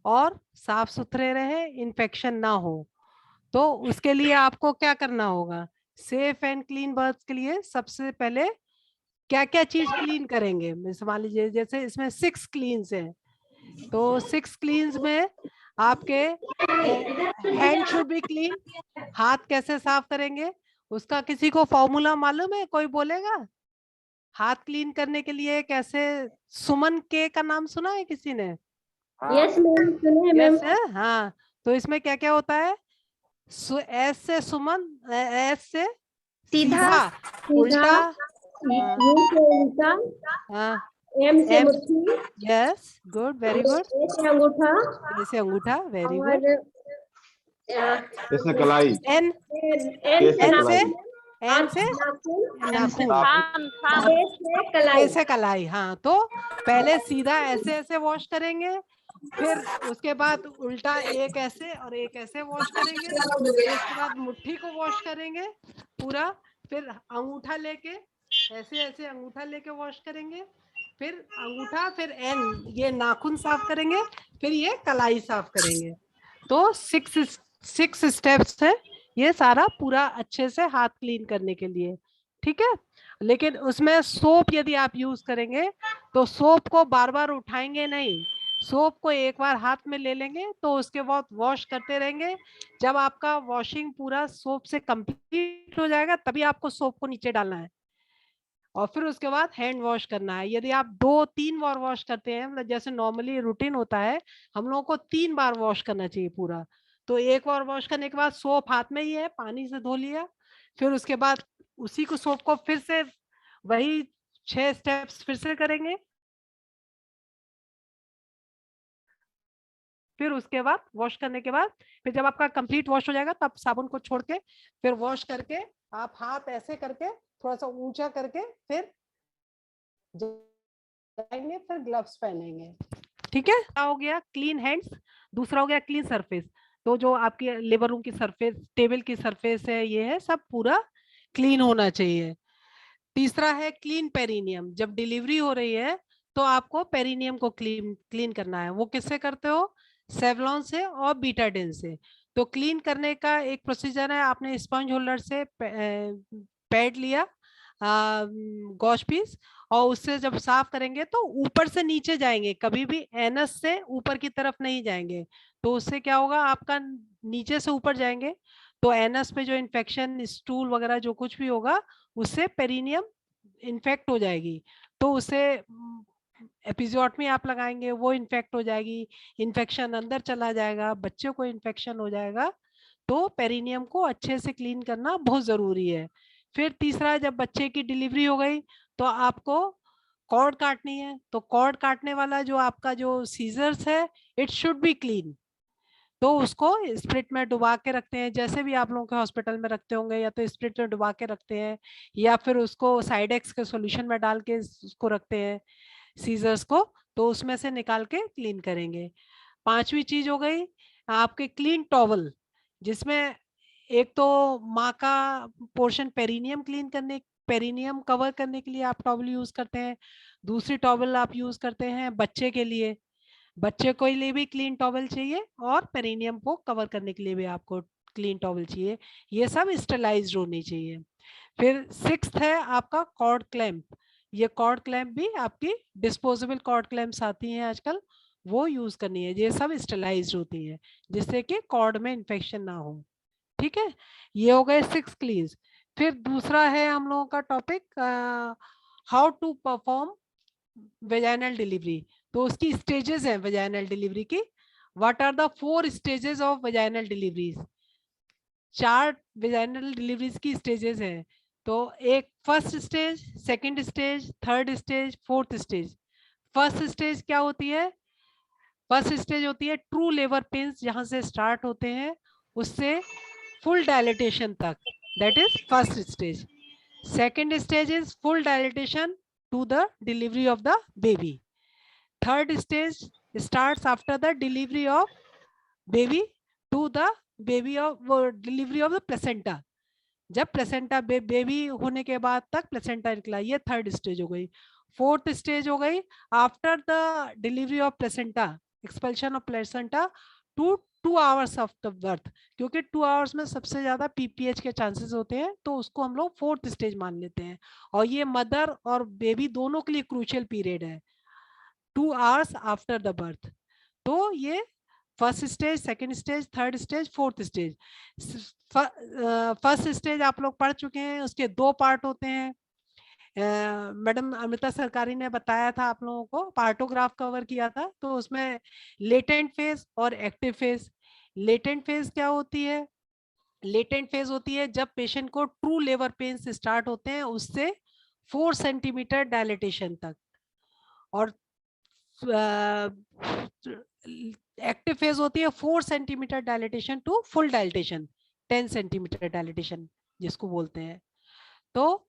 और साफ सुथरे रहे, इन्फेक्शन ना हो। तो उसके लिए आपको क्या करना होगा? सेफ एंड क्लीन बर्थ के लिए सबसे पहले क्या क्या चीज क्लीन करेंगे? मान लीजिए जैसे इसमें 6 क्लीन्स हैं, तो 6 क्लीन्स में आपके हैंड शुड बी क्लीन। हाथ कैसे साफ करेंगे उसका किसी को फॉर्मूला मालूम है? कोई बोलेगा? हाथ क्लीन करने के लिए कैसे? सुमन के का नाम सुना है किसी ने? यस मैम, सुनिए मैम। यस है, हाँ। तो इसमें क्या क्या होता है? एस से सुमन, एस से सीधा, उल्टा, यू से उल्टा, हाँ, एम से एम, मुट्ठी, यस, गुड, वेरी गुड। ए से अंगूठा, ए से अंगूठा, वेरी और गुड। इसमें कलाई, एन, एन ए से एन से, कलाई, एन से नाखून, नाखून, नाखून, ए से कलाई। ए से कलाई। हाँ, तो पहले सीधा ऐसे ऐसे वॉश करेंगे, फिर उसके बाद उल्टा एक ऐसे और एक ऐसे वॉश करेंगे, फिर उसके बाद मुट्ठी को वॉश करेंगे पूरा, फिर अंगूठा लेके ऐसे ऐसे अंगूठा लेके वॉश करेंगे, फिर अंगूठा, फिर एन, ये नाखून साफ करेंगे, फिर ये कलाई साफ करेंगे। तो 6 स्टेप्स है ये सारा पूरा अच्छे से हाथ क्लीन करने के लिए, ठीक है? लेकिन उसमें सोप यदि आप यूज करेंगे तो सोप को बार बार उठाएंगे नहीं, सोप को एक बार हाथ में ले लेंगे तो उसके बाद वॉश करते रहेंगे। जब आपका वॉशिंग पूरा सोप से कंप्लीट हो जाएगा तभी आपको सोप को नीचे डालना है और फिर उसके बाद हैंड वॉश करना है। यदि आप 2-3 बार वॉश करते हैं, मतलब जैसे नॉर्मली रूटीन होता है, हम लोगों को 3 बार वॉश करना चाहिए पूरा। तो एक बार वॉश करने के बाद सोप हाथ में ही है, पानी से धो लिया, फिर उसके बाद उसी को सोप को फिर से वही 6 स्टेप्स फिर से करेंगे, फिर उसके बाद वॉश करने के बाद फिर जब आपका कंप्लीट वॉश हो जाएगा तब साबुन को छोड़ के फिर वॉश करके आप हाथ ऐसे करके थोड़ा सा ऊंचा करके फिर जाएंगे, फिर ग्लव्स पहनेंगे, ठीक है? हो गया क्लीन हैंड्स। दूसरा हो गया क्लीन सरफेस। तो जो आपकी लेबर रूम की सरफेस, टेबल की सरफेस है, ये है सब पूरा क्लीन होना चाहिए। तीसरा है क्लीन पेरिनियम। जब डिलीवरी हो रही है तो आपको पेरिनियम को क्लीन करना है। वो किससे करते हो? सेवलॉन से और बीटाडिन से। तो क्लीन करने का एक प्रोसीजर है, आपने स्पंज होल्डर से पैड लिया, गॉश पीस, और उससे जब साफ करेंगे तो ऊपर से नीचे जाएंगे, कभी भी एनस से ऊपर की तरफ नहीं जाएंगे। तो उससे क्या होगा, आपका नीचे से ऊपर जाएंगे तो एनस पे जो इन्फेक्शन, स्टूल वगैरह जो कुछ भी होगा उससे पेरिनियम इन्फेक्ट हो जाएगी। तो उससे एपिजोटमी आप लगाएंगे, वो इन्फेक्ट हो जाएगी, इन्फेक्शन अंदर चला जाएगा, बच्चे को इन्फेक्शन हो जाएगा। तो पेरिनियम को अच्छे से क्लीन करना बहुत जरूरी है। फिर तीसरा, जब बच्चे की डिलीवरी हो गई तो आपको कॉर्ड काटनी है। तो कॉर्ड काटने वाला जो आपका जो सीजर्स है, इट शुड बी क्लीन। तो उसको स्प्रिट में डुबा के रखते हैं, जैसे भी आप लोगों के हॉस्पिटल में रखते होंगे, या तो स्प्रिट में डुबा के रखते हैं या फिर उसको साइडेक्स के सॉल्यूशन में डाल के उसको रखते हैं सीजर्स को, तो उसमें से निकाल के क्लीन करेंगे। 5वीं चीज हो गई आपके क्लीन टॉवल, जिसमें एक तो माँ का पोर्शन पेरिनियम क्लीन करने, पेरिनियम कवर करने के लिए आप टॉवल यूज करते हैं। दूसरी टॉवल आप यूज करते हैं बच्चे के लिए, बच्चे के लिए भी क्लीन टॉवल चाहिए और पेरिनियम को कवर करने के लिए भी आपको क्लीन टॉवल चाहिए। ये सब स्टेलाइज्ड होनी चाहिए। फिर 6th है आपका कॉर्ड क्लैंप। ये कॉर्ड क्लैंप भी आपकी डिस्पोजेबल कॉर्ड क्लैंप्स आती हैं आजकल, वो यूज करनी है। ये सब स्टेलाइज्ड होती है जिससे कि कॉर्ड में इन्फेक्शन ना हो। ठीक है, ये हो गए 6 क्लीज। फिर दूसरा है हम लोगों का topic how to perform vaginal delivery. तो उसकी स्टेजेस हैं वेजाइनल डिलीवरी की। What are the 4 stages of vaginal deliveries? 4 vaginal deliveries की स्टेजेस हैं। तो एक first stage, second stage, third stage, fourth stage. First stage क्या होती है? फर्स्ट स्टेज होती है ट्रू लेबर पेन्स, जहां से स्टार्ट होते हैं उससे फुल डायलिटेशन तक, that is first stage. Second stage is full dilatation to the delivery of the baby. Third stage starts after the delivery of baby to the baby of delivery of the placenta. जब प्लेसेंटा बेबी होने के बाद तक प्लेसेंटा निकला, ये थर्ड स्टेज हो गई। फोर्थ स्टेज हो गई after the delivery of placenta, expulsion of placenta to 2 hours of the birth, क्योंकि 2 आवर्स में सबसे ज्यादा पीपीएच के चांसेस होते हैं, तो उसको हम लोग फोर्थ स्टेज मान लेते हैं। और ये मदर और बेबी दोनों के लिए क्रूशियल पीरियड है, 2 आवर्स आफ्टर द बर्थ। तो ये first stage, second stage, third stage, fourth stage. First stage आप लोग पढ़ चुके हैं, उसके 2 पार्ट होते हैं। मैडम अमृता सरकारी ने बताया था आप लोगों को, पार्टोग्राफ कवर किया था, तो उसमें लेटेंट फेज और एक्टिव फेज। लेटेंट फेज क्या होती है? लेटेंट फेज होती है जब पेशेंट को ट्रू लेबर पेन्स स्टार्ट होते हैं उससे 4 सेंटीमीटर डायलिटेशन तक, और एक्टिव फेज होती है 4 centimetre dilatation to full dilatation, 10 centimetre dilatation जिसको बोलते हैं। तो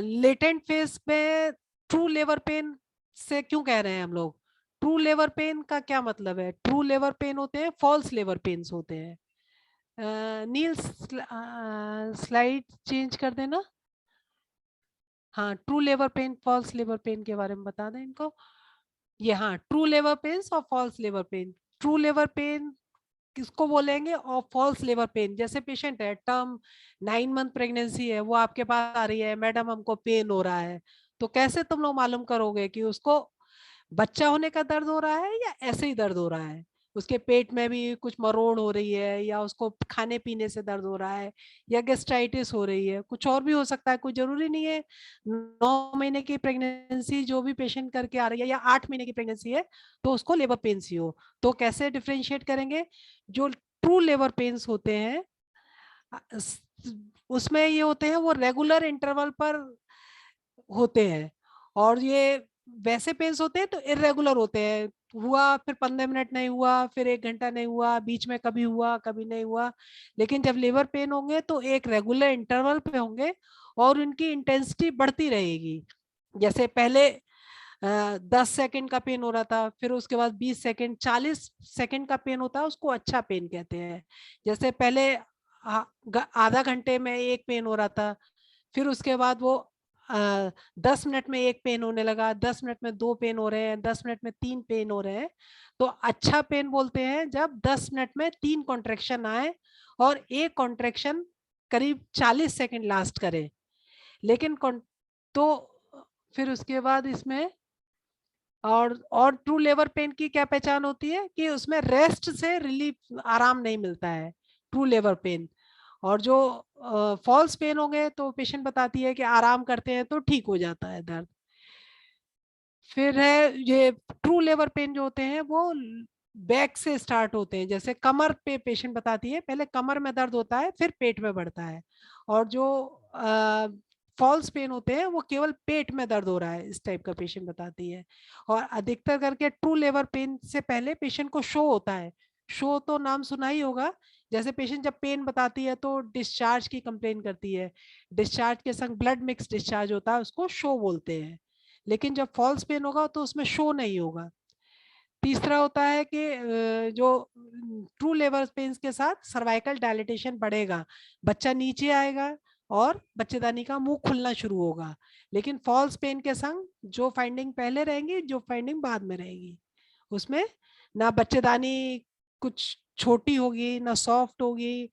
लेटेंट फेज में ट्रू लेबर पेन से क्यों कह रहे हैं हम लोग? ट्रू लेबर पेन का क्या मतलब है? ट्रू लेबर पेन होते हैं, फॉल्स लेबर पेन्स होते हैं। नील स्लाइड चेंज कर देना। हाँ, true labour pain, false labour pain के बारे में बता दें इनको। ये हाँ, ट्रू लेबर पेन्स और false labour pain. True labour pain किसको बोलेंगे और फॉल्स लेबर पेन? जैसे पेशेंट है, टर्म 9 मंथ प्रेगनेंसी है, वो आपके पास आ रही है, मैडम हमको पेन हो रहा है, तो कैसे तुम लोग मालूम करोगे कि उसको बच्चा होने का दर्द हो रहा है या ऐसे ही दर्द हो रहा है? उसके पेट में भी कुछ मरोड़ हो रही है, या उसको खाने पीने से दर्द हो रहा है, या गैस्ट्राइटिस हो रही है, कुछ और भी हो सकता है, कोई जरूरी नहीं है 9 महीने की प्रेगनेंसी जो भी पेशेंट करके आ रही है या 8 महीने की प्रेगनेंसी है तो उसको लेबर पेन्स ही हो। तो कैसे डिफरेंशिएट करेंगे? जो ट्रू लेबर पेन्स होते हैं उसमें ये होते हैं वो रेगुलर इंटरवल पर होते हैं, और ये वैसे पेन्स होते हैं तो इरेगुलर होते हैं, हुआ फिर 15 मिनट नहीं हुआ, फिर 1 घंटा नहीं हुआ, बीच में कभी हुआ कभी नहीं हुआ। लेकिन जब लेबर पेन होंगे तो एक रेगुलर इंटरवल पे होंगे और उनकी इंटेंसिटी बढ़ती रहेगी। जैसे पहले 10 सेकंड का पेन हो रहा था, फिर उसके बाद 20 सेकंड, 40 सेकंड का पेन होता है, उसको अच्छा पेन कहते हैं। जैसे पहले आधा घंटे में 1 पेन हो रहा था, फिर उसके बाद वो 10 मिनट में 1 पेन होने लगा, 10 मिनट में 2 पेन हो रहे हैं, 10 मिनट में 3 पेन हो रहे हैं। तो अच्छा पेन बोलते हैं जब 10 मिनट में 3 कॉन्ट्रैक्शन आए और एक कॉन्ट्रैक्शन करीब 40 सेकंड लास्ट करे। लेकिन तो फिर उसके बाद इसमें और ट्रू लेबर पेन की क्या पहचान होती है कि उसमें रेस्ट से रिलीफ, आराम नहीं मिलता है ट्रू लेबर पेन। और जो फॉल्स पेन हो गए तो पेशेंट बताती है कि आराम करते हैं तो ठीक हो जाता है दर्द। फिर है ये ट्रू लेबर पेन जो होते हैं वो बैक से स्टार्ट होते हैं, जैसे कमर पे पेशेंट बताती है पहले कमर में दर्द होता है फिर पेट में बढ़ता है, और जो फॉल्स पेन होते हैं वो केवल पेट में दर्द हो रहा है, इस टाइप का पेशेंट बताती है। और अधिकतर करके ट्रू लेबर पेन से पहले पेशेंट को शो होता है। शो तो नाम सुना ही होगा, जैसे पेशेंट जब पेन बताती है तो डिस्चार्ज की कंप्लेन करती है, डिस्चार्ज के संग ब्लड मिक्स डिस्चार्ज होता है, उसको शो बोलते हैं। लेकिन जब फॉल्स पेन होगा तो उसमें शो नहीं होगा। तीसरा होता है कि जो ट्रू लेबर पेन्स के साथ सर्वाइकल डायलिटेशन बढ़ेगा, बच्चा नीचे आएगा और बच्चेदानी का मुंह खुलना शुरू होगा। लेकिन फॉल्स पेन के संग जो फाइंडिंग पहले रहेंगी, जो फाइंडिंग बाद में रहेगी, उसमें ना बच्चेदानी कुछ छोटी होगी, ना सॉफ्ट होगी,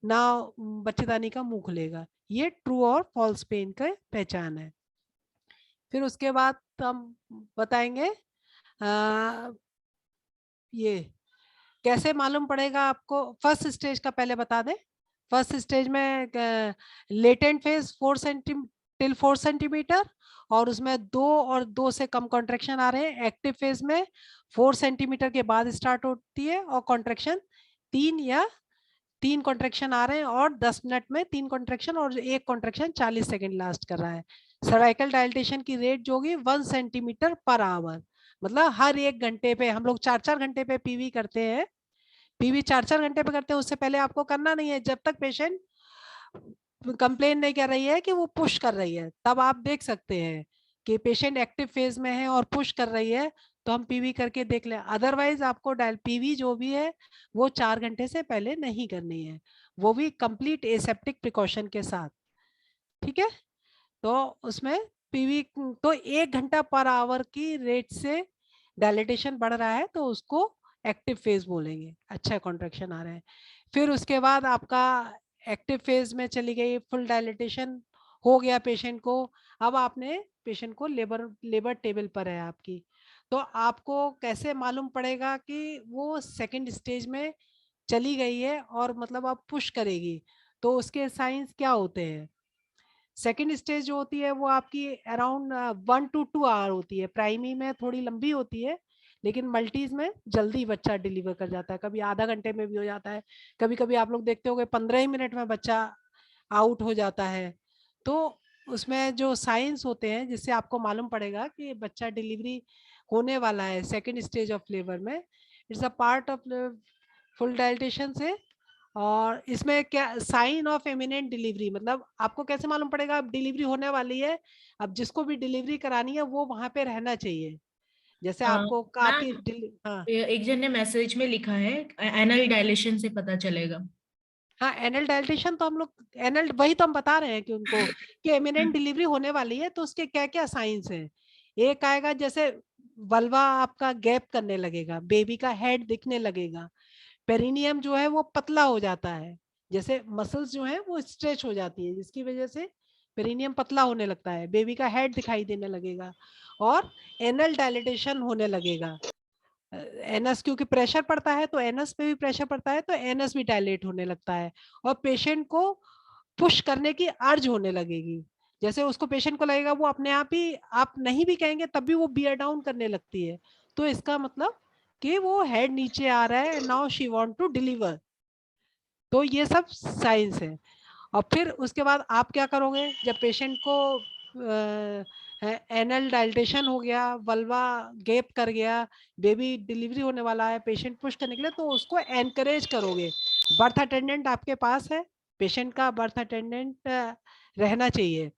ना बच्चेदानी का मुंह खुलेगा। ये ट्रू और फॉल्स पेन का पहचान है। फिर उसके बाद हम बताएंगे ये कैसे मालूम पड़ेगा आपको। फर्स्ट स्टेज का पहले बता दें। फर्स्ट स्टेज में लेटेंट फेज 4 सेंटीमीटर और उसमें 2 और 2 से कम कॉन्ट्रेक्शन आ रहे हैं। एक्टिव फेज में 4 सेंटीमीटर के बाद स्टार्ट होती है और कॉन्ट्रेक्शन 3 कॉन्ट्रेक्शन आ रहे हैं और 10 मिनट में 3 कॉन्ट्रेक्शन और एक कॉन्ट्रेक्शन 40 सेकेंड लास्ट कर रहा है। सर्वाइकल डायलिटेशन की रेट जो होगी 1 सेंटीमीटर पर आवर, मतलब हर 1 घंटे पे। हम लोग 4-4 घंटे पे पीवी करते हैं। पीवी 4-4 घंटे पे करते हैं, उससे पहले आपको करना नहीं है। जब तक पेशेंट कंप्लेन नहीं कर रही है कि वो पुश कर रही है, तब आप देख सकते हैं कि पेशेंट एक्टिव फेज में है और पुश कर रही है, तो हम पीवी करके देख लें। अदरवाइज आपको पीवी जो भी है वो 4 घंटे से पहले नहीं करनी है, वो भी कंप्लीट एसेप्टिक प्रिकॉशन के साथ। ठीक है, तो उसमें पीवी तो 1 घंटा पर आवर की रेट से डायलिटेशन बढ़ रहा है तो उसको एक्टिव फेज बोलेंगे, अच्छा कॉन्ट्रैक्शन आ रहा है। फिर उसके बाद आपका एक्टिव फेज में चली गई, फुल डायलिटेशन हो गया पेशेंट को। अब आपने पेशेंट को लेबर टेबल पर है आपकी, तो आपको कैसे मालूम पड़ेगा कि वो सेकंड स्टेज में चली गई है और मतलब अब पुश करेगी, तो उसके साइंस क्या होते हैं। सेकेंड स्टेज जो होती है वो आपकी अराउंड 1 to 2 आवर होती है। प्राइमी में थोड़ी लंबी होती है, लेकिन मल्टीज में जल्दी बच्चा डिलीवर कर जाता है। कभी आधा घंटे में भी हो जाता है, कभी कभी आप लोग देखते होंगे 15 ही मिनट में बच्चा आउट हो जाता है। तो उसमें जो साइंस होते हैं जिससे आपको मालूम पड़ेगा कि बच्चा डिलीवरी होने वाला है सेकेंड स्टेज ऑफ लेबर में, it's a part of full dilatation से। और इसमें क्या साइन ऑफ इमिनेंट डिलीवरी, मतलब आपको कैसे मालूम पड़ेगा अब डिलीवरी होने वाली है। अब जिसको भी डिलीवरी करानी है वो वहां पे रहना चाहिए। जैसे आपको आपकी हाँ एक जन ने मैसेज में लिखा है एनल डायलेशन से पता चलेगा। हाँ, एनल डायलिटेशन तो हम लोग एनल वही तो हम बता रहे हैं कि उनको कि इमिनेंट डिलीवरी होने वाली है तो उसके क्या क्या साइंस हैं। एक आएगा जैसे वल्वा आपका गैप करने लगेगा, बेबी का हेड दिखने लगेगा, पेरिनियम जो है वो पतला हो जाता है, जैसे मसल्स जो है वो स्ट्रेच हो जाती है जिसकी वजह से पेरिनियम पतला होने लगता है, बेबी का हेड दिखाई देने लगेगा और एनल डायलिटेशन होने लगेगा। एनस क्योंकि प्रेशर पड़ता है तो एनस पे भी प्रेशर पड़ता है तो एनस भी डायलेट होने लगता है और पेशेंट को पुश करने की अर्ज होने लगेगी। जैसे उसको पेशेंट को लगेगा वो अपने आप ही, आप नहीं भी कहेंगे तब भी वो बियर डाउन करने लगती है, तो इसका मतलब कि वो हेड नीचे आ रहा है, now she want to deliver. तो ये सब साइंस है। और फिर उसके बाद आप क्या करोगे जब पेशेंट को एनल डायलिटेशन हो गया, वल्वा गैप कर गया, बेबी डिलीवरी होने वाला है, पेशेंट पुश करने के लिए, तो उसको एनकरेज करोगे। बर्थ अटेंडेंट आपके पास है, पेशेंट का बर्थ अटेंडेंट रहना चाहिए।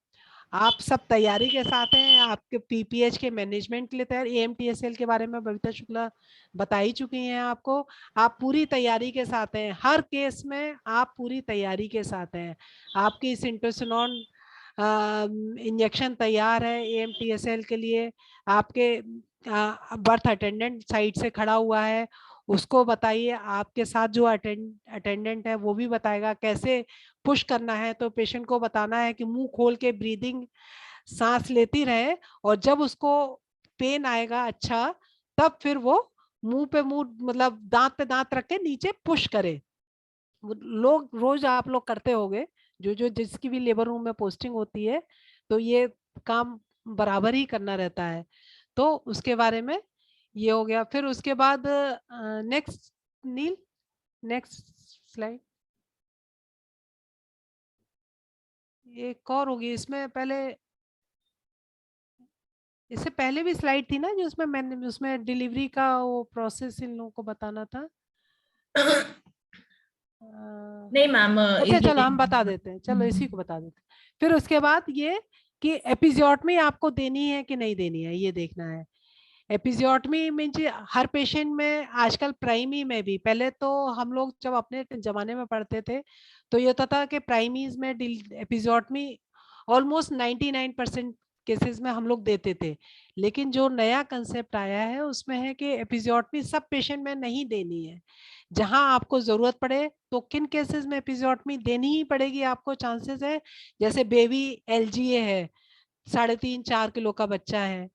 आप सब तैयारी के साथ हैं, आपके पीपीएच के मैनेजमेंट के लिए तैयार, एएमटीएसएल के बारे में बबीता शुक्ला बता ही चुकी हैं आपको। आप पूरी तैयारी के साथ हैं, हर केस में आप पूरी तैयारी के साथ हैं। आपकी सिंटोसिनॉन इंजेक्शन तैयार है एएमटीएसएल के लिए, आपके बर्थ अटेंडेंट साइड से खड़ा हुआ है, उसको बताइए। आपके साथ जो अटेंडेंट है वो भी बताएगा कैसे पुश करना है, तो पेशेंट को बताना है कि मुंह खोल के ब्रीदिंग सांस लेती रहे और जब उसको पेन आएगा अच्छा तब फिर वो मुंह पे मुंह मतलब दांत पे दांत रख के नीचे पुश करे। लोग रोज आप लोग करते होंगे, जो जो जिसकी भी लेबर रूम में पोस्टिंग होती है तो ये काम बराबर ही करना रहता है। तो उसके बारे में ये हो गया। फिर उसके बाद नेक्स्ट नील, नेक्स्ट स्लाइड। एक और होगी इसमें, पहले इससे पहले भी स्लाइड थी ना जो उसमें मैंने उसमें डिलीवरी का वो प्रोसेस इन लोगों को बताना था। नहीं मैम, अच्छा चलो हम बता देते हैं, चलो इसी को बता देते हैं। फिर उसके बाद ये कि एपिजियोटमी आपको देनी है कि नहीं देनी है ये देखना है। एपिजियोटमी मीन्स हर पेशेंट में, आजकल प्राइमी में भी, पहले तो हम लोग जब अपने जमाने में पढ़ते थे तो ये होता था कि प्राइमीज में एपिजियोटमी ऑलमोस्ट 99% केसेस में हम लोग देते थे। लेकिन जो नया कंसेप्ट आया है उसमें है कि एपिजियोटमी सब पेशेंट में नहीं देनी है। जहां आपको जरूरत पड़े तो किन केसेस में एपिजियोटमी देनी ही पड़ेगी, आपको चांसेस है, जैसे बेबी एलजीए है, 3.5-4 किलो का बच्चा है,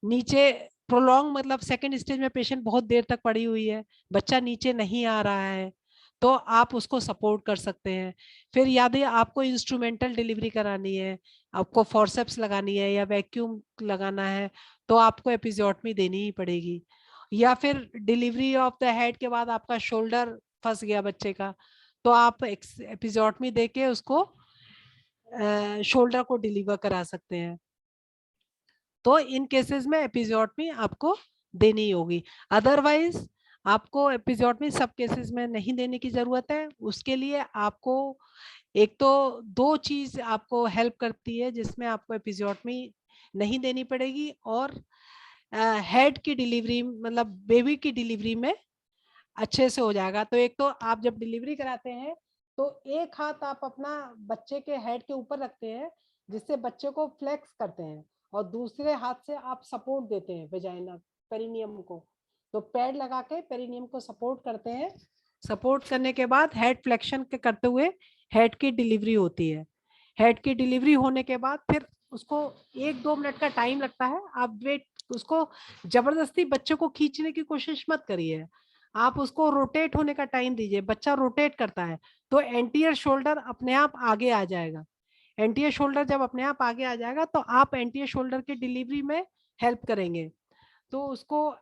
नीचे प्रोलॉन्ग मतलब सेकंड स्टेज में पेशेंट बहुत देर तक पड़ी हुई है, बच्चा नीचे नहीं आ रहा है, तो आप उसको सपोर्ट कर सकते हैं। फिर यदि आपको इंस्ट्रूमेंटल डिलीवरी करानी है, आपको फॉरसेप्स लगानी है या वैक्यूम लगाना है, तो आपको एपिजियोटमी देनी ही पड़ेगी। या फिर डिलीवरी ऑफ द हेड के बाद आपका शोल्डर फंस गया बच्चे का, तो आप एपिजियोटमी देके उसको शोल्डर को डिलीवर करा सकते हैं। तो इन केसेस में एपिजियोटमी आपको देनी होगी। अदरवाइज आपको एपिजियोटमी सब केसेस में नहीं देने की जरूरत है। उसके लिए आपको एक तो 2 चीज आपको हेल्प करती है जिसमें आपको एपिजियोटमी नहीं देनी पड़ेगी, और हेड की डिलीवरी मतलब बेबी की डिलीवरी में अच्छे से हो जाएगा। तो एक तो आप जब डिलीवरी कराते हैं तो एक हाथ आप अपना बच्चे के हेड के ऊपर रखते हैं जिससे बच्चे को फ्लेक्स करते हैं, और दूसरे हाथ से आप सपोर्ट देते हैं वेजाइना पेरिनियम को, तो पैड लगा के पेरिनियम को सपोर्ट करते हैं। सपोर्ट करने के बाद हेड फ्लेक्शन के करते हुए हेड की डिलीवरी होती है। हेड की डिलीवरी होने के बाद फिर उसको 1-2 मिनट का टाइम लगता है। आप वेट, उसको जबरदस्ती बच्चे को खींचने की कोशिश मत करिए, आप उसको रोटेट होने का टाइम दीजिए। बच्चा रोटेट करता है तो एंटीयर शोल्डर अपने आप आगे आ जाएगा। एंटीयर शोल्डर जब अपने आप आगे आ जाएगा तो आप एंटीयर शोल्डर की डिलीवरी में हेल्प करेंगे। तो उसको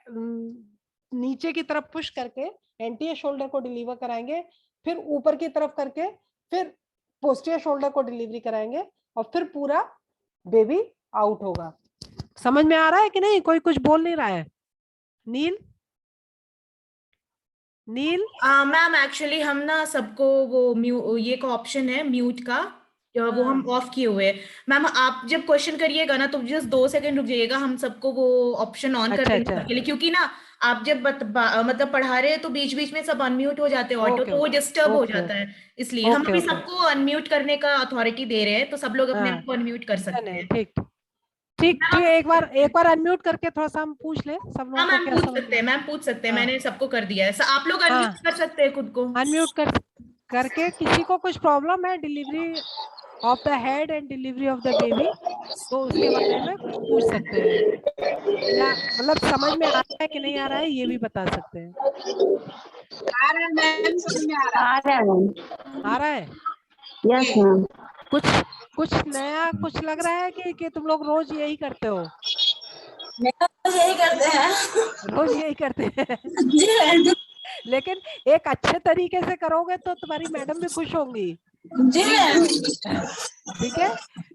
नीचे की तरफ पुश करके एंटीयर शोल्डर को डिलीवर कराएंगे, फिर ऊपर की तरफ करके फिर पोस्टीरियर शोल्डर को डिलीवरी कराएंगे, और फिर पूरा बेबी आउट होगा। समझ में आ रहा है कि नहीं? कोई कुछ बोल नहीं रहा है? नील नील मैम एक्चुअली हम ना सबको वो ये का ऑप्शन है म्यूट का, वो हम ऑफ किए हुए हैं। मैम आप जब क्वेश्चन करिएगा ना तो जस्ट 2 सेकंड रुक जाइएगा, हम सबको वो ऑप्शन ऑन कर अच्छा देंगे अच्छा सबके लिए, क्योंकि ना आप जब मतलब पढ़ा रहे हैं तो बीच बीच में सब अनम्यूट हो जाते हैं ऑडियो, ओके तो वो डिस्टर्ब हो ओके जाता है। इसलिए हम ओके अभी ओके सबको अनम्यूट करने का अथॉरिटी दे रहे हैं, तो सब लोग अपने हाँ आप को अनम्यूट कर नहीं सकते नहीं हैं। ठीक ठीक मैम ठीक, आप एक बार अनम्यूट करके थोड़ा सा हम पूछ ले सब लोगों हाँ को मैम क्या पूछ समझ सकते में। हैं, मैम पूछ सकते हैं, हाँ मैंने सबको कर दिया है। आप लोग हाँ अनम्यूट कर सकते हैं खुद को। अनम्यूट करके किसी को कुछ प्रॉब्लम है delivery of the head and delivery of the baby, तो उसके बारे में कुछ पूछ सकते हैं, या मतलब समझ में आ रहा है कि नहीं आ रहा है ये भी बता सकते हैं। आ रहा है मैम, समझ में आ रहा आ रहा है मैम। आ रहा है? Yes ma'am. कुछ कुछ नया कुछ लग रहा है कि तुम लोग रोज यही करते हो? यही करते हैं। रोज यही करते हैं जी लेकिन एक अच्छे तरीके से करोगे तो तुम्हारी मैडम भी खुश होंगी। जी मैम। ठीक है,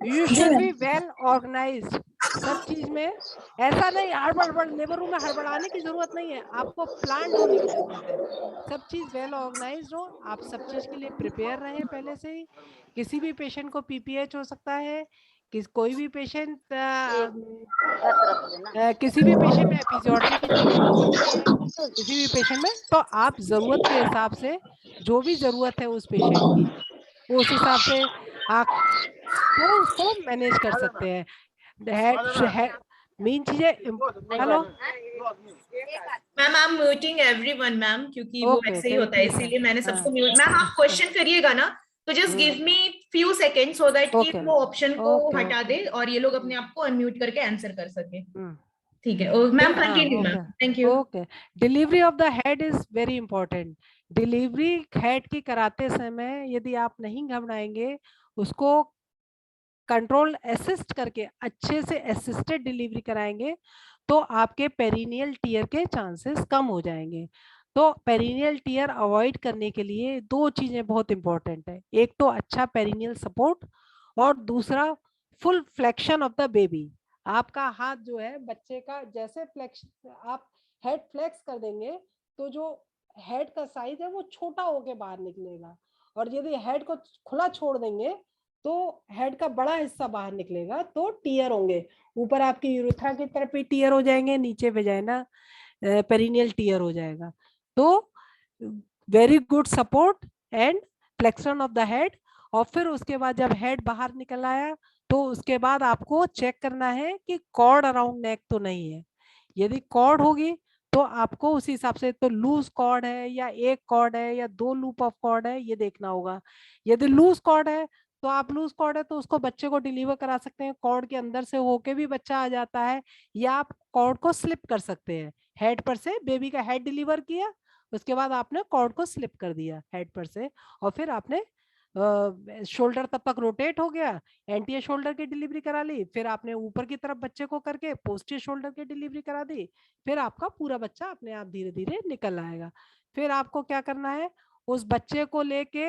you should be well organised सब चीज में। ऐसा नहीं हड़बड़, लेबर रूम में हड़बड़ाने की जरूरत नहीं है, आपको प्लान्ड होने की जरूरत है। सब चीज वेल ऑर्गेनाइज्ड हो, आप सब चीज के लिए प्रिपेयर रहें पहले से ही। किसी भी पेशेंट को पीपीएच हो सकता है, कोई भी पेशेंट किसी भी पेशेंट में एपिजियोटमी की जरूरत हो सकती है, किसी भी पेशेंट में, तो आप जरूरत के हिसाब से जो भी जरूरत है उस पेशेंट की, उस हिसाब से आप तो उसको मैनेज कर सकते हैं। मेन चीजें hello ma'am I am muting everyone ma'am, क्योंकि वो ओके ऐसे ही होता है, ठीक है इसीलिए मैंने हाँ सबको म्यूट। मैम आप क्वेश्चन करिएगा ना तो just give me few second so that कि ओके वो ऑप्शन को ओके हटा दे और ये लोग अपने आप को अनम्यूट करके आंसर कर सके। हम्म ठीक है मैम, हाँ continue ma'am, okay thank you. Okay. Delivery of the head is very important. Delivery head की कराते समय यदि आप नहीं घबराएंगे, उसको कंट्रोल असिस्ट करके अच्छे से असिस्टेड डिलीवरी कराएंगे, तो आपके पेरिनियल टीयर के चांसेस कम हो जाएंगे। तो पेरिनियल टीयर अवॉइड करने के लिए 2 चीजें बहुत इंपॉर्टेंट है, एक तो अच्छा पेरिनियल सपोर्ट, और दूसरा full flexion of the baby. आपका हाथ जो है बच्चे का जैसे फ्लेक्स, आप हेड फ्लेक्स कर देंगे तो जो हेड का साइज है वो छोटा होके बाहर निकलेगा, और यदि हेड को खुला छोड़ देंगे तो हेड का बड़ा हिस्सा बाहर निकलेगा, तो टीयर होंगे। ऊपर आपकी यूरेथ्रा की तरफ भी टीयर हो जाएंगे, नीचे वेजाइना पेरिनियल टीयर हो जाएगा। तो very good support and flexion of the head. और फिर उसके बाद जब हेड बाहर निकल आया तो उसके बाद आपको चेक करना है कि कॉर्ड अराउंड नेक तो नहीं है। यदि कॉर्ड होगी तो आपको उसी हिसाब से, तो लूज कॉर्ड है या एक कॉर्ड है या 2 लूप ऑफ कॉर्ड है, ये देखना होगा। यदि लूज कॉर्ड है तो आप लूज कॉर्ड है तो उसको बच्चे को डिलीवर करा सकते हैं, कॉर्ड के अंदर से होके भी बच्चा आ जाता है, या आप कॉर्ड को स्लिप कर सकते हैं। हेड पर से बेबी का हेड डिलीवर किया, उसके बाद आपने कॉर्ड को स्लिप कर दिया हेड पर से, और फिर आपने शोल्डर तब तक रोटेट हो गया, एंटीरियर शोल्डर की डिलीवरी करा ली, फिर आपने ऊपर की तरफ बच्चे को करके पोस्टीरियर शोल्डर की डिलीवरी करा दी, फिर आपका पूरा बच्चा अपने आप धीरे धीरे निकल आएगा। फिर आपको क्या करना है, उस बच्चे को लेके,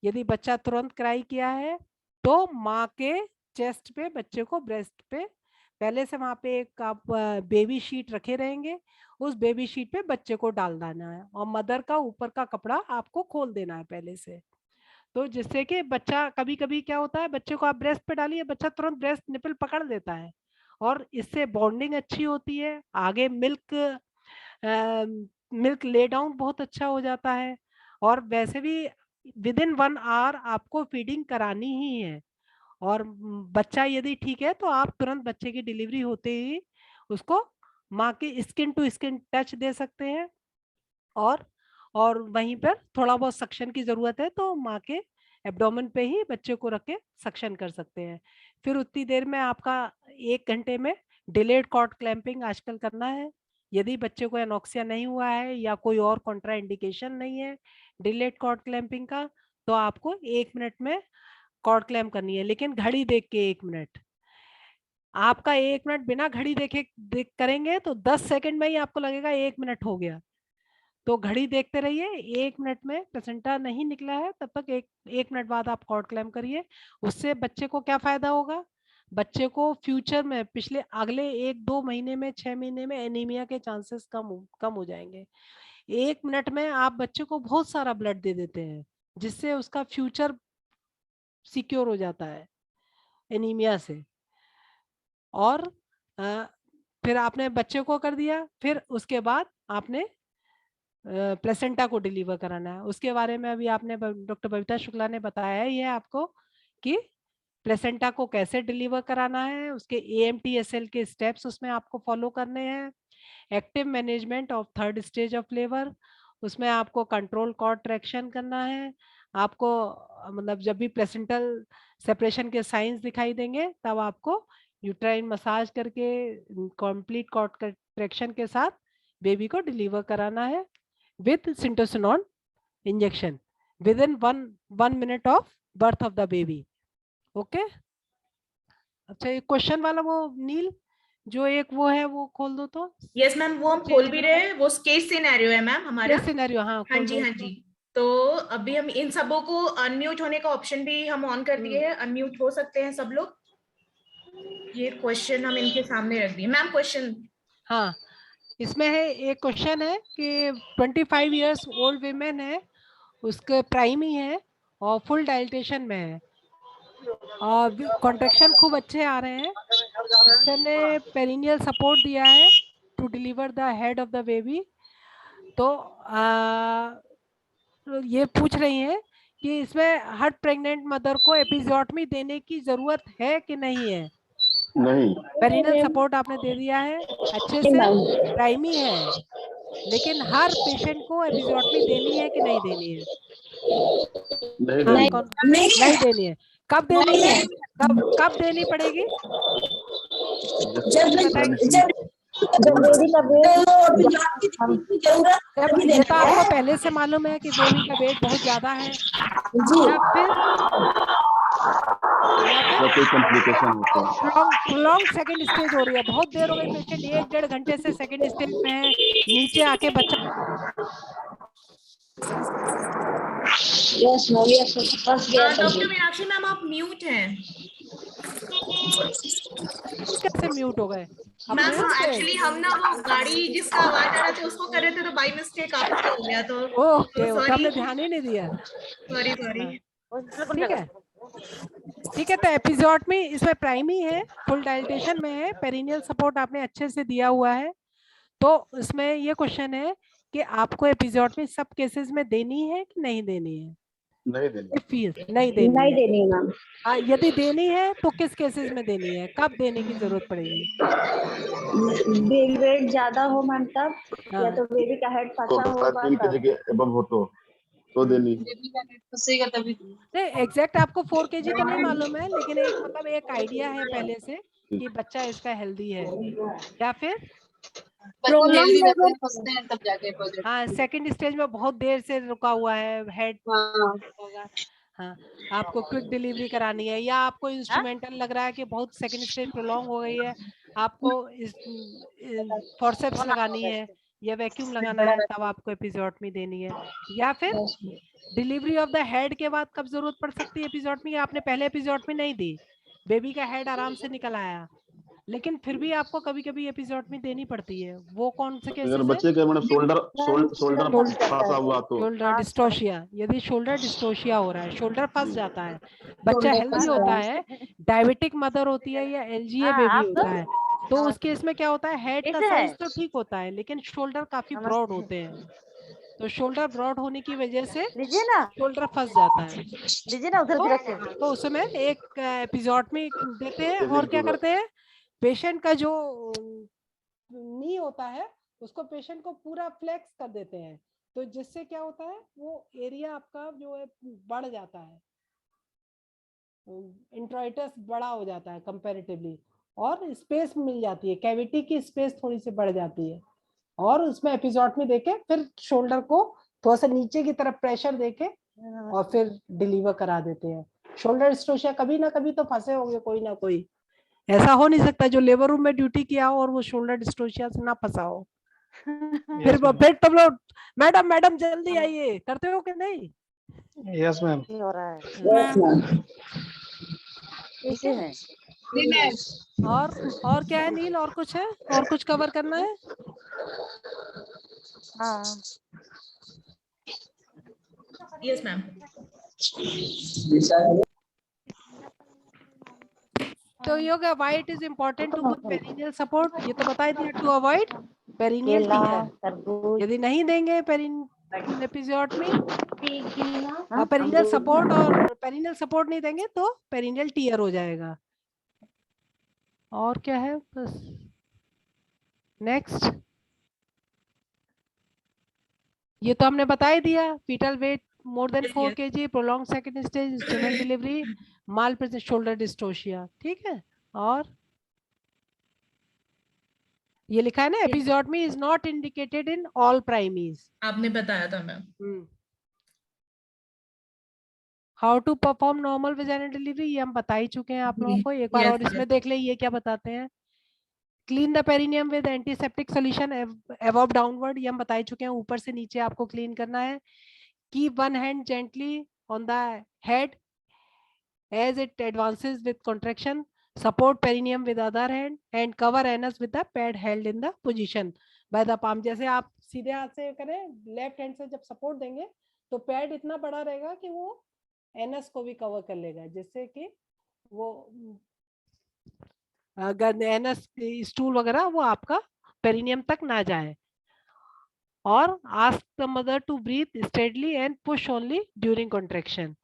यदि बच्चा तुरंत क्राई किया है तो माँ के चेस्ट पे, बच्चे को ब्रेस्ट पे, पहले से वहां पे एक आप बेबी शीट रखे रहेंगे, उस बेबी शीट पे बच्चे को डाल देना है, और मदर का ऊपर का कपड़ा आपको खोल देना है पहले से। तो जिससे कि बच्चा, कभी कभी क्या होता है, बच्चे को आप ब्रेस्ट पे डालिए, बच्चा तुरंत ब्रेस्ट निपल पकड़ लेता है, और इससे बॉन्डिंग अच्छी होती है, आगे मिल्क ले डाउन बहुत अच्छा हो जाता है। और वैसे भी विद इन 1 आवर आपको फीडिंग करानी ही है, और बच्चा यदि ठीक है तो आप तुरंत बच्चे की डिलीवरी होते ही उसको माँ की स्किन टू स्किन टच दे सकते हैं, और वहीं पर थोड़ा बहुत सक्शन की जरूरत है तो माँ के एब्डोमेन पे ही बच्चे को रख के सक्शन कर सकते हैं। फिर उतनी देर में आपका 1 घंटे में डिलेड कॉर्ड क्लैंपिंग आजकल करना है। यदि बच्चे को एनॉक्सिया नहीं हुआ है या कोई और कॉन्ट्रा इंडिकेशन नहीं है डिलेड कॉर्ड क्लैंपिंग का, तो आपको 1 मिनट में कॉर्ड क्लैम्प करनी है, लेकिन घड़ी देख के 1 मिनट। आपका 1 मिनट बिना घड़ी देख करेंगे तो 10 सेकंड में ही आपको लगेगा 1 मिनट हो गया। तो घड़ी देखते रहिए, 1 मिनट में प्लेसेंटा नहीं निकला है तब तक एक मिनट बाद आप कॉर्ड क्लैम्प करिए। उससे बच्चे को क्या फायदा होगा, बच्चे को फ्यूचर में अगले 1-2 महीने में, 6 महीने में एनीमिया के चांसेस कम हो जाएंगे। 1 मिनट में आप बच्चे को बहुत सारा ब्लड दे देते हैं, जिससे उसका फ्यूचर सिक्योर हो जाता है एनीमिया से। और फिर आपने बच्चे को कर दिया, फिर उसके बाद आपने प्लेसेंटा को डिलीवर कराना है। उसके बारे में अभी आपने डॉक्टर बबीता शुक्ला ने बताया ही है आपको कि प्लेसेंटा को कैसे डिलीवर कराना है, उसके AMTSL के स्टेप्स उसमें आपको फॉलो करने हैं। Active management of 3rd stage of labour, उसमें आपको कंट्रोल कॉर्ड ट्रैक्शन करना है। आपको मतलब जब भी प्लेसेंटल सेपरेशन के साइंस दिखाई देंगे तब आपको यूट्राइन मसाज करके कंप्लीट कॉर्ड ट्रैक्शन के साथ बेबी को डिलीवर कराना है with syntocinon injection within one minute of birth of the baby. Okay? अच्छा, एक क्वेश्चन वाला वो नील जो एक वो है वो खोल दो तो। यस मैम, वो हम खोल भी रहे हैं, वो केस सिनेरियो है मैम हमारा। सिनेरियो, हाँ हाँ जी, हाँ जी। तो अभी हम इन सबों को अनम्यूट होने का ऑप्शन भी हम ऑन कर दिए हैं, अनम्यूट हो सकते हैं सब लोग। ये क्वेश्चन हम इनके सामने रख दिए। मैम क्वेश्चन, हाँ, इसमें है एक क्वेश्चन है कि 25 इयर्स ओल्ड विमेन है, उसके प्राइम ही है और फुल डाइलेटेशन में है और कॉन्ट्रैक्शन खूब अच्छे आ रहे हैं, डॉक्टर ने पेरिनियल सपोर्ट दिया है to deliver the head of the baby. तो ये पूछ रही हैं कि इसमें हर प्रेग्नेंट मदर को एपिजोटमी देने की जरूरत है कि नहीं है। नहीं, पेरिनियल सपोर्ट आपने दे दिया है अच्छे से, प्राइमी है, लेकिन हर पेशेंट को एपिजोटमी देनी है कि नहीं देनी है? नहीं देनी है। कब देनी है, कब देनी पड़ेगी? ये तो आपको पहले से मालूम है कि बेबी का वेट बहुत ज्यादा है, या फिर कोई कॉम्प्लिकेशन होता है, प्रोलॉन्ग सेकंड स्टेज हो रही है, बहुत देर हो गई, पेशेंट 1-1.5 घंटे से सेकंड स्टेज में है, नीचे आके बच्चा डॉक्टर मीनाक्षी मैम आप म्यूट हैं। कैसे म्यूट हो गए? मैम एक्चुअली हम ना वो गाड़ी जिसका आवाज आ रहा था उसको कर रहे थे तो बाय मिस्टेक आपको हो गया, तो ओके, हमने ध्यान ही नहीं दिया। सॉरी। ठीक है, ठीक है, तो एपिजोटमी इसमें प्राइमी है, फुल डाइलेटेशन में है, पेरिनियल सपोर्ट आपने अच्छे से दिया हुआ है। तो इसमें ये क्वेश्चन है कि आपको एपिजोटमी सब केसेस में देनी है कि नहीं देनी है? नहीं देनी। नहीं देनी नहीं है। देनी मैम। यदि देनी है तो किस केसेस में देनी है, कब देने की जरूरत पड़ेगी? बेबी वेट ज्यादा हो मैम तब, या हाँ। तो बेबी का हेड तो फंसा होगा 13 केजी तब। के एबव हो तो देनी। नहीं, एग्जैक्ट आपको 4 kg तो नहीं मालूम है, लेकिन एक मतलब एक आइडिया है पहले से कि बच्चा इसका हेल्दी है, या फिर हाँ सेकंड स्टेज में बहुत देर से रुका हुआ है हेड होगा। हाँ, आपको क्विक डिलीवरी करानी है, या आपको इंस्ट्रूमेंटल लग रहा है कि बहुत सेकंड स्टेज प्रोलॉन्ग हो गई है, आपको फॉरसेप्स लगानी है या वैक्यूम लगाना है, तब आपको एपिजोटमी देनी है। या फिर डिलीवरी ऑफ द हेड के बाद कब जरूरत पड़ सकती है एपिजोटमी? आपने पहले एपिजोटमी नहीं दी, बेबी का हेड आराम से निकल आया, लेकिन फिर भी आपको कभी-कभी एपिजोटमी देनी पड़ती है। वो कौन से अगर केसेस है? बच्चे के मतलब शोल्डर फंसा हुआ तो शोल्डर डिस्टोशिया, यदि शोल्डर डिस्टोशिया हो रहा है, शोल्डर फंस जाता है, बच्चा हेल्दी होता है, डायबिटिक मदर होती है या एलजीए बेबी होता है, तो उस केस में क्या होता है, हेड का साइज तो ठीक होता है लेकिन शोल्डर काफी ब्रॉड होते हैं, तो शोल्डर ब्रॉड होने की वजह से लीजिए ना, शोल्डर फंस जाता है। लीजिए ना उधर भी रखे। तो उसमें एक एपिजोटमी देते हैं, और क्या करते हैं, पेशेंट का जो नी होता है उसको पेशेंट को पूरा फ्लेक्स कर देते हैं, तो जिससे क्या होता है, वो एरिया आपका जो है बढ़ जाता है, इंट्राइटस बड़ा हो जाता है कंपैरेटिवली, और स्पेस मिल जाती है, कैविटी की स्पेस थोड़ी सी बढ़ जाती है, और उसमें एपिजोटमी देके फिर शोल्डर को थोड़ा सा नीचे की तरफ प्रेशर देके और फिर डिलीवर करा देते हैं। शोल्डर डिस्टोशिया कभी ना कभी तो फंसे होंगे कोई ना कोई, ऐसा हो नहीं सकता जो लेबर रूम में ड्यूटी किया हो और वो शोल्डर डिस्टोशिया से ना फंसा हो। फिर तुम लोग मैडम मैडम जल्दी आइए करते हो कि नहीं? Yes ma'am. हो रहा है इसे है। और क्या है नील, और कुछ है, और कुछ कवर करना है? हाँ यस मैम। तो योगा why it is important to give perineal support, ये तो बता दिया, टू अवॉइड पेरिनियल टियर। यदि नहीं देंगे पेरिनियल एपिजोटमी पेरिनियल सपोर्ट, और पेरिनियल सपोर्ट नहीं देंगे तो पेरिनियल टियर हो जाएगा। और क्या है, बस नेक्स्ट, ये तो हमने बता ही दिया, foetal weight more than 4 kg, prolonged second stage, instrument delivery, mal present shoulder dystocia, ठीक है। और ये लिखा है ना, episiotomy is not indicated in all primis, आपने बताया था ma'am. How to perform normal vaginal delivery, ये हम बता ही चुके हैं आप लोगों को, एक बार और इसमें देख ले ये क्या बताते हैं। Clean the perineum with antiseptic solution above downward, ये हम बता ही चुके हैं, ऊपर से नीचे आपको क्लीन करना है। Keep one hand gently on the head as it advances with contraction, support perineum with other hand and cover anus with the pad held in the position by the palm। जैसे आप सीधे हाथ से करें, लेफ्ट हैंड से जब सपोर्ट देंगे तो पैड इतना बड़ा रहेगा कि वो एनस को भी कवर कर लेगा, जिससे कि वो एनस स्टूल वगैरह वो आपका पेरिनियम तक ना जाए। और ask the mother to breathe steadily and push only during contraction।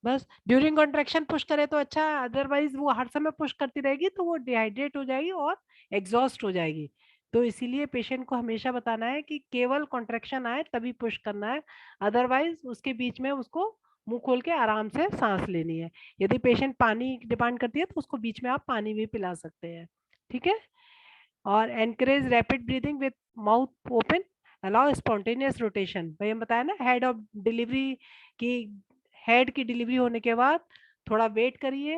बस ड्यूरिंग कॉन्ट्रैक्शन पुश करे तो अच्छा, अदरवाइज वो हर समय पुश करती रहेगी तो वो डिहाइड्रेट हो जाएगी और एग्जॉस्ट हो जाएगी। तो इसीलिए पेशेंट को हमेशा बताना है कि केवल कॉन्ट्रैक्शन आए तभी पुश करना है, अदरवाइज उसके बीच में उसको मुंह खोल के आराम से सांस लेनी है। यदि पेशेंट पानी डिमांड करती है तो उसको बीच में आप पानी भी पिला सकते हैं, ठीक है। और encourage rapid breathing with mouth open, allow spontaneous rotation, भाई हम बताया ना, हेड ऑफ डिलीवरी की, हेड की डिलीवरी होने के बाद थोड़ा वेट करिए,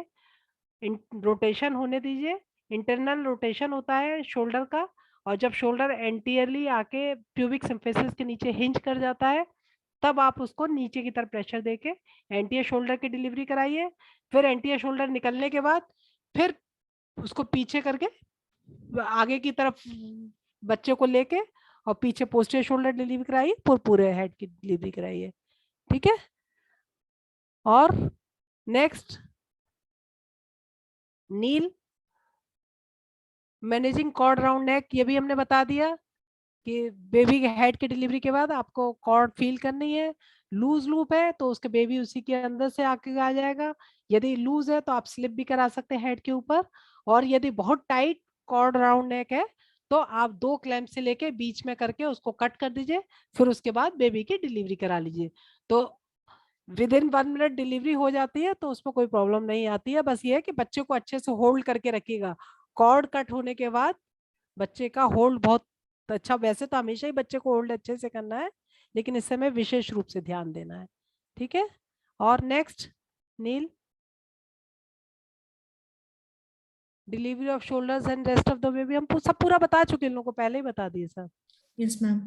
रोटेशन होने दीजिए, इंटरनल रोटेशन होता है शोल्डर का, और जब शोल्डर एंटीरियरली आके प्यूबिक सिम्फिसिस के नीचे हिंज कर जाता है तब आप उसको नीचे की तरफ प्रेशर देके एंटीरियर शोल्डर की डिलीवरी कराइए। फिर एंटीरियर शोल्डर निकलने के बाद फिर उसको पीछे करके आगे की तरफ बच्चे को लेके और पीछे पोस्टीरियर शोल्डर डिलीवरी कराइए, पूरे हेड की डिलीवरी कराइए, ठीक है। और नेक्स्ट नील, मैनेजिंग कॉर्ड राउंड नेक, ये भी हमने बता दिया कि बेबी के हेड की डिलीवरी के बाद आपको कॉर्ड फील करनी है। लूज लूप है तो उसके बेबी उसी के अंदर से आके आ जाएगा। यदि लूज है तो आप स्लिप भी करा सकते हैं हेड के ऊपर, और यदि बहुत टाइट कॉर्ड राउंड नेक है तो आप 2 क्लैंप से लेके बीच में करके उसको कट कर दीजिए, फिर उसके बाद बेबी की डिलीवरी करा लीजिए। तो विद इन 1 मिनट डिलीवरी हो जाती है, तो उसमें कोई प्रॉब्लम नहीं आती है। बस ये है कि बच्चे को अच्छे से होल्ड करके रखिएगा। कॉर्ड कट होने के बाद बच्चे का होल्ड बहुत अच्छा, वैसे तो हमेशा ही बच्चे को होल्ड अच्छे से करना है, लेकिन इस समय विशेष रूप से ध्यान देना है। ठीक है, और नेक्स्ट नील, delivery of shoulders and rest of the baby हम सब पूरा बता चुके, इन लोगों को पहले ही बता दिए sir. Yes ma'am,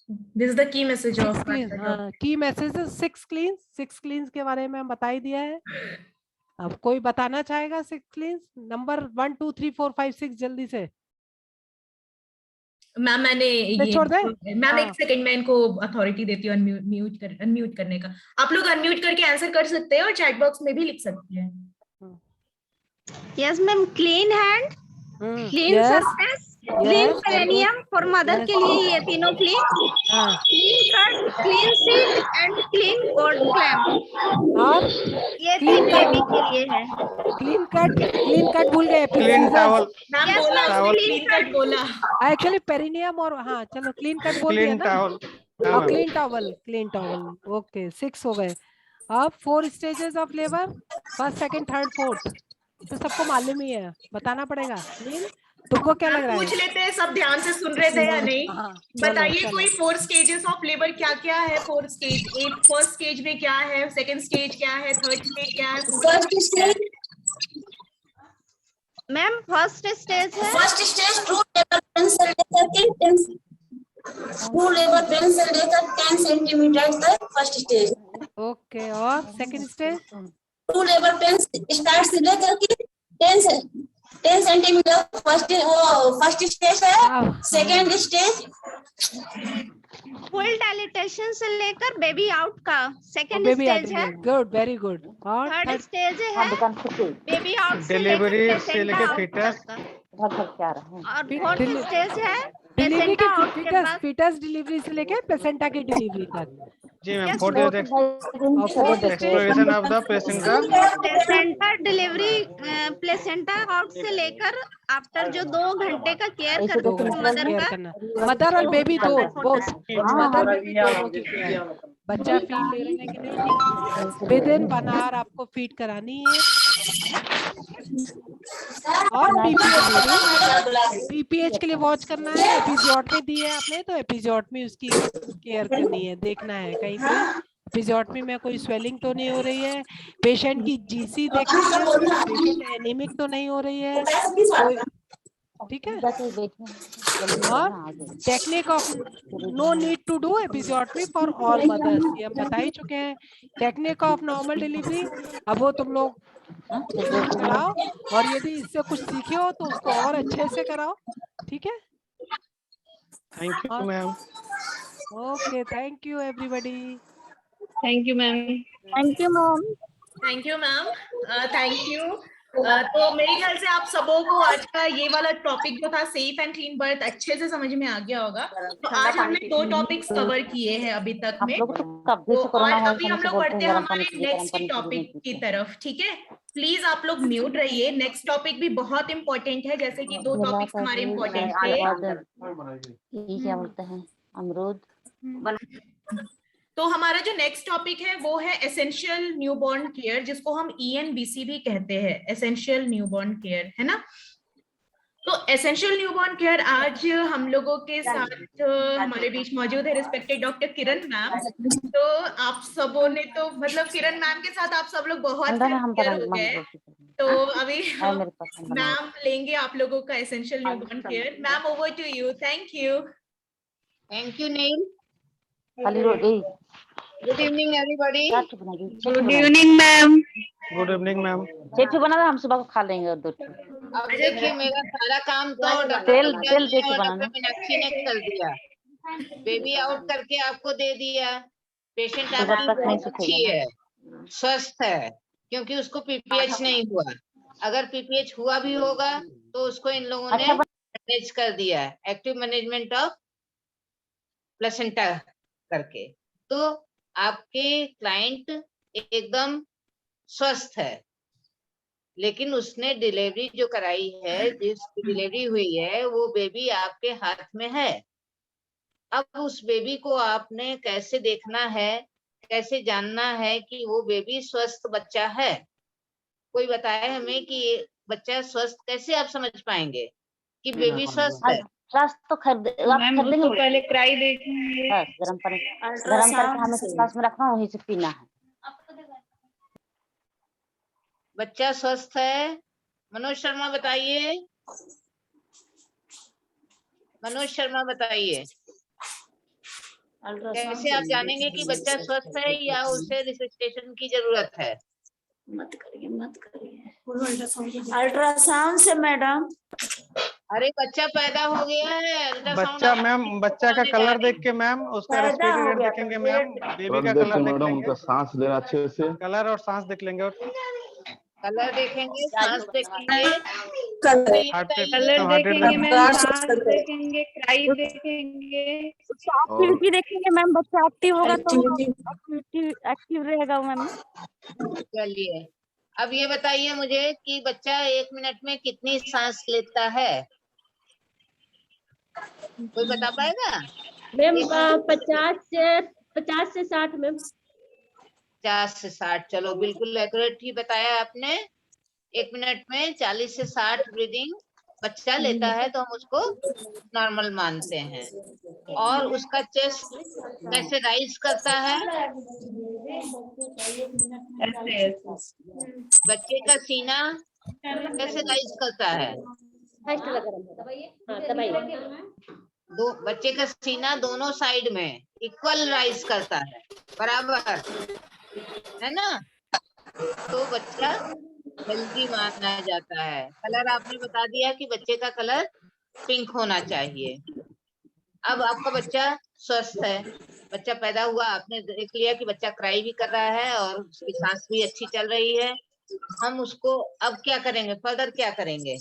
this is the key message of की मैसेज 6 क्लींस के बारे में हम बता ही दिया है। अब कोई बताना चाहेगा 6 क्लींस नंबर 1 2 3 4 5 6 जल्दी से। मैम मैंने ये छोड़ दे। मैम एक सेकंड, मैं इनको अथॉरिटी देती हूँ अनम्यूट करने का। आप लोग अनम्यूट करके आंसर कर सकते हैं और चैट बॉक्स में भी लिख सकते हैं। Yes ma'am, clean hand, clean yes, surface, clean perineum for mother के लिए ये तीनों clean, clean cut, clean seat and clean cord clamp, और ये तीन बेबी के लिए है। क्लीन कट भूल गए। क्लीन टॉवल, मैम Yes, बोला, ma'am, उसने clean क्लीन कट बोला। एक्चुअली पेरिनियम और हाँ चलो क्लीन कट बोल दिया क्लीन ना। टॉवल, और क्लीन टॉवल ओके 6 हो गए। अब 4 stages of labour, first second third fourth, तो सबको मालूम ही है, बताना पड़ेगा। नील तुमको क्या लग रहा पूछ है? लेते हैं सब ध्यान से सुन रहे थे या नहीं। हाँ, चलो, बताइए चलो। कोई 4 स्टेजेस ऑफ लेबर क्या क्या है। 4 स्टेज, फर्स्ट स्टेज में क्या है, सेकंड स्टेज क्या है, थर्ड स्टेज क्या है, first stage, ma'am first stage है, first stage true labour pain से लेकर के 10 ट्रू लेबर पेन से लेकर 10 सेंटीमीटर तक फर्स्ट स्टेज। ओके, और second stage? True labour pain start से लेकर के 10 सेंटीमीटर फर्स्ट स्टेज है। सेकंड स्टेज फुल डायलिटेशन से लेकर बेबी आउट का सेकंड बेबी स्टेज है। Good, very good. और थर्ड स्टेज है बेबी आउट से डिलीवरी लेकर से लेकर प्लेसेंटा fetus। आउट तक। और फोर्थ स्टेज है डिलीवरी प्लेसेंटा आउट के की बाद। फीटस डिलीवरी से लेके प्लेसेंटा की डिलीवरी तक। जी ma'am, Yes, fourth is exploration of the placenta. Placenta delivery, placenta out से लेकर आफ्टर जो 2 घंटे का केयर करते हैं मदर केयर का। करना, मदर और बेबी दो, बोथ मदर बेबी दोनों की केयर। बच्चा फीड ले रहे हैं कि नहीं, विद इन 1 आवर आपको फीड करानी है। और पीपीएच के लिए वॉच करना है। एपिजियोटमी दी है आपने तो एपिजियोटमी उसकी केयर करनी है, देखना है कहीं पे एपिजियोटमी में कोई स्वेलिंग तो नहीं हो रही है, पेशेंट की जीसी देखनी है, पेशेंट एनीमिक तो नहीं हो रही है, ठीक है। और technique of no need to do episiotomy for all mothers, ये हम बता ही चुके हैं। टेक्निक ऑफ नॉर्मल डिलीवरी, अब वो तुम लोग कराओ, और यदि इससे कुछ सीखे हो तो उसको और अच्छे से कराओ, ठीक है। Thank you ma'am. Okay, thank you everybody. Thank you ma'am. Thank you ma'am. Thank you ma'am, thank you. तो मेरे ख्याल से आप सबों को आज का ये वाला टॉपिक जो था सेफ एंड क्लीन बर्थ अच्छे से समझ में आ गया होगा। तो आज हमने 2 टॉपिक्स कवर किए हैं अभी तक में, तो और अभी हम लोग बढ़ते हैं हमारे नेक्स्ट टॉपिक की तरफ, ठीक है। प्लीज आप लोग म्यूट रहिए, नेक्स्ट टॉपिक भी बहुत इंपॉर्टेंट है, जैसे कि 2 टॉपिक्स हमारे इंपॉर्टेंट थे। क्या बोलते हैं अमरूद। तो हमारा जो नेक्स्ट टॉपिक है वो है एसेंशियल न्यूबॉर्न केयर, जिसको हम ENBC भी कहते हैं, एसेंशियल न्यूबॉर्न केयर, है ना। तो एसेंशियल न्यूबॉर्न केयर आज हम लोगों के साथ हमारे बीच मौजूद है रिस्पेक्टेड डॉक्टर किरण मैम। तो आप सबों ने तो मतलब किरण मैम के साथ आप सब लोग बहुत फेमिलियर हो गए, तो अभी मैम लेंगे आप लोगों का essential newborn care. Ma'am over to you. Thank you. Thank you Neel. Good evening everybody. Good evening ma'am. Good evening ma'am. जेठू बना हम सुबह को खा लेंगे और 2 अब देखिए मेरा सारा काम तो तेल जेठू बनाना। डॉक्टर मीनाक्षी ने कर दिया, बेबी आउट करके आपको दे दिया, पेशेंट आपकी बहुत अच्छी है, स्वस्थ है, क्योंकि उसको पीपीएच नहीं हुआ। अगर पीपीएच हुआ भी होगा तो उसको इन लोगों ने मैनेज कर दिया है, एक्टिव मैनेजमेंट ऑफ प्लेसेंटा करके। तो आपके क्लाइंट एकदम स्वस्थ है, लेकिन उसने डिलीवरी जो कराई है, जिसकी डिलीवरी हुई है, वो बेबी आपके हाथ में है। अब उस बेबी को आपने कैसे देखना है, कैसे जानना है कि वो बेबी स्वस्थ बच्चा है? कोई बताए हमें कि ये बच्चा स्वस्थ, कैसे आप समझ पाएंगे कि बेबी स्वस्थ है? स्वस्थ तो खरीदेंगे, पहले क्राई देखेंगे, बस गरम करके हमें ग्लास में रखना, वहीं से पीना है। बच्चा स्वस्थ है? मनोज शर्मा बताइए, मनोज शर्मा बताइए, कैसे आप जानेंगे कि बच्चा स्वस्थ है या उसे रिससिटेशन की जरूरत है? मत करिए अल्ट्रासाउंड से मैडम। अरे बच्चा पैदा हो गया है, अल्ट्रासाउंड बच्चा मैम, बच्चा का कलर देख के मैम उसका रेस्पिरेटरी रेट देखेंगे मैम, बेबी का कलर देख मैडम, लेंगे, उनका सांस लेना अच्छे से, कलर और सांस देख लेंगे, और कलर देखेंगे, सांस देखेंगे, हार्ट रेट देखेंगे मैम, सांस देखेंगे, क्राई देखेंगे, एक्टिविटी देखेंगे मैम। बच्चा एक्टिव होगा तो एक्टिव रहेगा मैम। चलिए, अब ये बताइए मुझे कि बच्चा 1 मिनट में कितनी सांस लेता है? कोई बता पाएगा? मैम 50 से 60 मैम। 50 से 60, चलो बिल्कुल एक्यूरेट ही बताया आपने। 1 मिनट में 40 से 60 ब्रीदिंग बच्चा लेता है, तो हम उसको नॉर्मल मानते हैं। और उसका चेस्ट कैसे राइज करता है? बच्चे का सीना कैसे राइज करता है? बच्चे का सीना दोनों साइड में इक्वल राइज करता है, बराबर है ना? तो बच्चा हेल्दी माना जाता है। कलर आपने बता दिया कि बच्चे का कलर पिंक होना चाहिए। अब आपका बच्चा स्वस्थ है, बच्चा पैदा हुआ, आपने देख लिया कि बच्चा क्राई भी कर रहा है और उसकी सांस भी अच्छी चल रही है। हम उसको अब क्या करेंगे, फर्दर क्या करेंगे?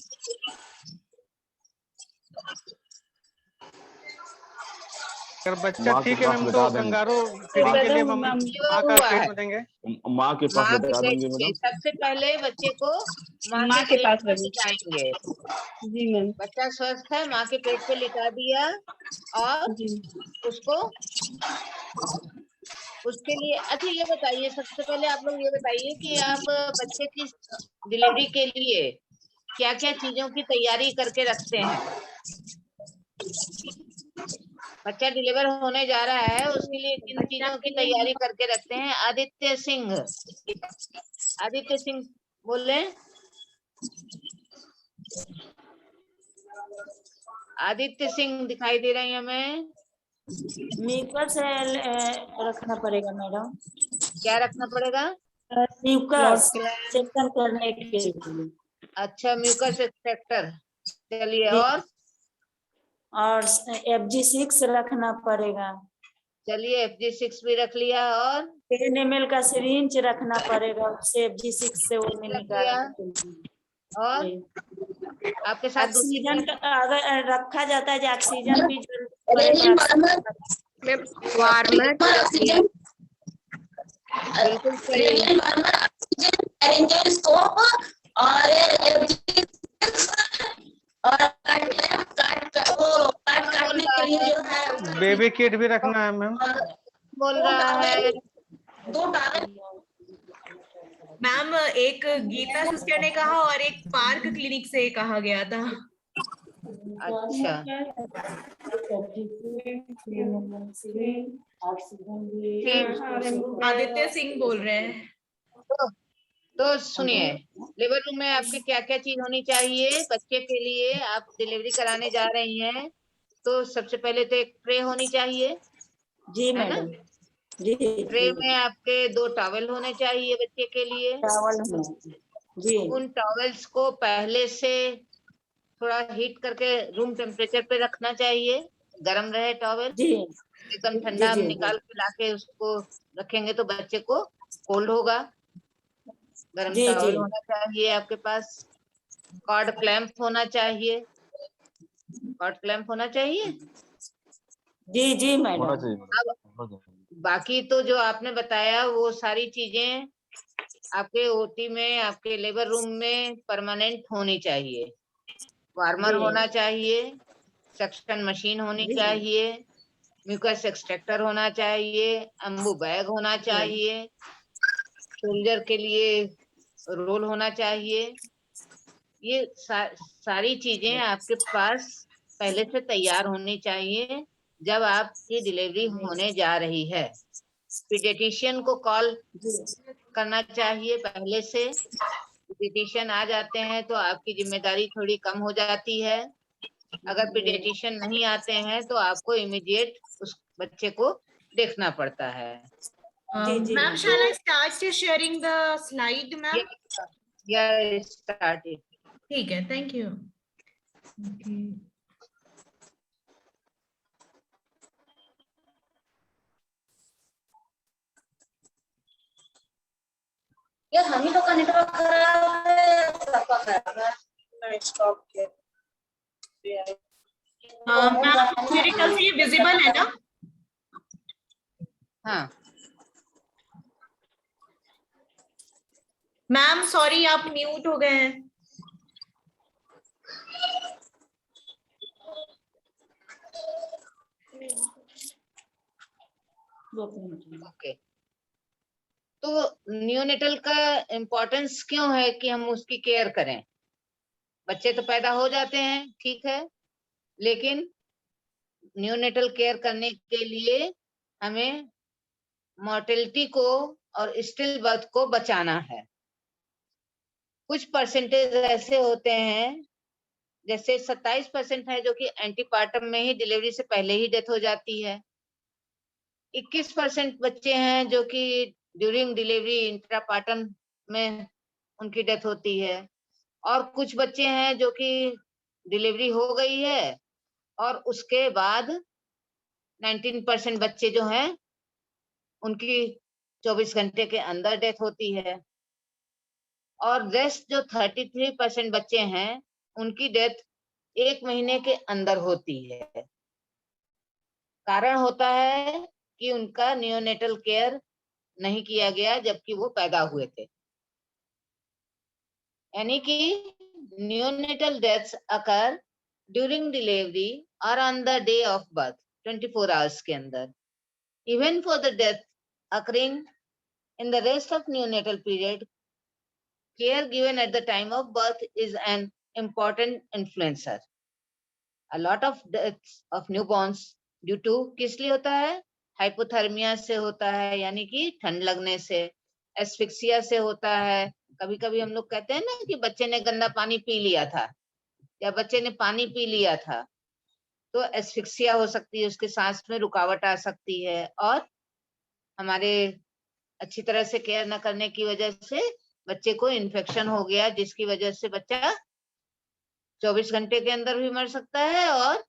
अगर बच्चा ठीक है मैम, तो कंगारू फीडिंग के लिए हम माँ का पेट में देंगे, माँ के पास बता देंगे मैडम। सबसे पहले बच्चे को माँ के पास लिटाएंगे। जी मैम। बच्चा स्वस्थ है, माँ के पेट पे लिटा दिया और उसको उसके लिए, अच्छा ये बताइए, सबसे पहले आप लोग ये बताइए कि आप बच्चे की डिलीवरी के लिए क्या क्या चीजों की तैयारी करके रखते हैं? बच्चा डिलीवर होने जा रहा है, उसके लिए किन चीजों की तैयारी करके रखते हैं? आदित्य सिंह, आदित्य सिंह बोले। आदित्य सिंह दिखाई दे रहे हैं हमें। म्यूकस रखना पड़ेगा मैडम। क्या रखना पड़ेगा? म्यूकस चेक करने के लिए। अच्छा, म्यूकस एक्सट्रैक्टर। चलिए, और FG6 रखना पड़ेगा। चलिए, FG6 भी रख लिया। और 10 ml का सिरिंज रखना पड़ेगा, उससे FG6 से वो मिलेगा। और आपके साथ ऑक्सीजन अगर रखा जाता है, जो ऑक्सीजन भी बिल्कुल सही। बेबी किट भी रखना है मैम। बोल रहा है मैम, एक गीता सिस्टर ने कहा और एक पार्क क्लिनिक से कहा गया था। अच्छा, आदित्य सिंह बोल रहे हैं। तो सुनिए, लेबर रूम में आपके क्या क्या चीज होनी चाहिए बच्चे के लिए? आप डिलीवरी कराने जा रही हैं, तो सबसे पहले तो एक ट्रे होनी चाहिए। जी मैडम। ट्रे में आपके 2 टॉवल होने चाहिए बच्चे के लिए। जी। उन टॉवल्स को पहले से थोड़ा हीट करके रूम टेम्परेचर पे रखना चाहिए, गर्म रहे टॉवल। एकदम ठंडा हम निकाल के लाके उसको रखेंगे तो बच्चे को कोल्ड होगा। गर्म जी, टॉवल जी। होना चाहिए आपके पास, कॉर्ड क्लैंप होना चाहिए, कॉर्ड क्लैंप होना चाहिए। जी जी होना मैडम। चाहिए अब होना चाहिए। बाकी तो जो आपने बताया वो सारी चीजें आपके ओटी में, आपके लेबर रूम में परमानेंट होनी चाहिए। वार्मर जी। होना चाहिए, सक्शन मशीन होनी जी। चाहिए, म्यूकस एक्सट्रैक्टर होना चाहिए, अम्बू बैग होना चाहिए, सोल्जर के लिए रोल होना चाहिए। ये सारी चीजें आपके पास पहले से तैयार होनी चाहिए जब आपकी डिलीवरी होने जा रही है। पीडियाट्रिशियन को कॉल करना चाहिए पहले से। पीडियाट्रिशियन आ जाते हैं तो आपकी जिम्मेदारी थोड़ी कम हो जाती है। अगर पीडियाट्रिशियन नहीं आते हैं तो आपको इमीडिएट उस बच्चे को देखना पड़ता है। जी, जी, ma'am ma'am. shall I start sharing the slide ma'am? या स्टार्ट। ठीक है, थैंक यू। यार हम ही लोग का नेटवर्क खराब है, सबका खराब है। स्टॉप किया। मैम मेरे ख्याल से ये विजिबल है ना? हाँ मैम सॉरी, आप म्यूट हो गए हैं। ओके। तो न्यूनेटल का इम्पोर्टेंस क्यों है कि हम उसकी केयर करें? बच्चे तो पैदा हो जाते हैं, ठीक है, लेकिन न्यूनेटल केयर करने के लिए हमें मॉर्टेलिटी को और स्टिल बर्थ को बचाना है। कुछ परसेंटेज ऐसे होते हैं, जैसे 27% है जो कि एंटीपार्टम में ही डिलीवरी से पहले ही डेथ हो जाती है। 21% बच्चे हैं जो कि ड्यूरिंग डिलीवरी इंट्रापार्टम में उनकी डेथ होती है। और कुछ बच्चे हैं जो कि डिलीवरी हो गई है और उसके बाद 19% बच्चे जो हैं उनकी 24 घंटे के अंदर डेथ होती है। और रेस्ट जो 33% बच्चे हैं उनकी डेथ 1 महीने के अंदर होती है। कारण होता है कि उनका नियोनेटल केयर नहीं किया गया जबकि वो पैदा हुए थे। यानी कि neonatal deaths occur during delivery or on the day of birth 24 hours के अंदर। Even for the death occurring in the rest of neonatal period, care given at the time of birth is an important influencer. A lot of deaths of newborns due to किस लिए होता है? हाइपोथर्मिया से होता है, यानी कि ठंड लगने से। एस्फिक्सिया से होता है। कभी कभी हम लोग कहते हैं ना कि बच्चे ने गंदा पानी पी लिया था या बच्चे ने पानी पी लिया था, तो एस्फिक्सिया हो सकती है, उसके सांस में रुकावट आ सकती है। और हमारे अच्छी तरह से केयर न करने की वजह से बच्चे को इन्फेक्शन हो गया, जिसकी वजह से बच्चा 24 घंटे के अंदर भी मर सकता है और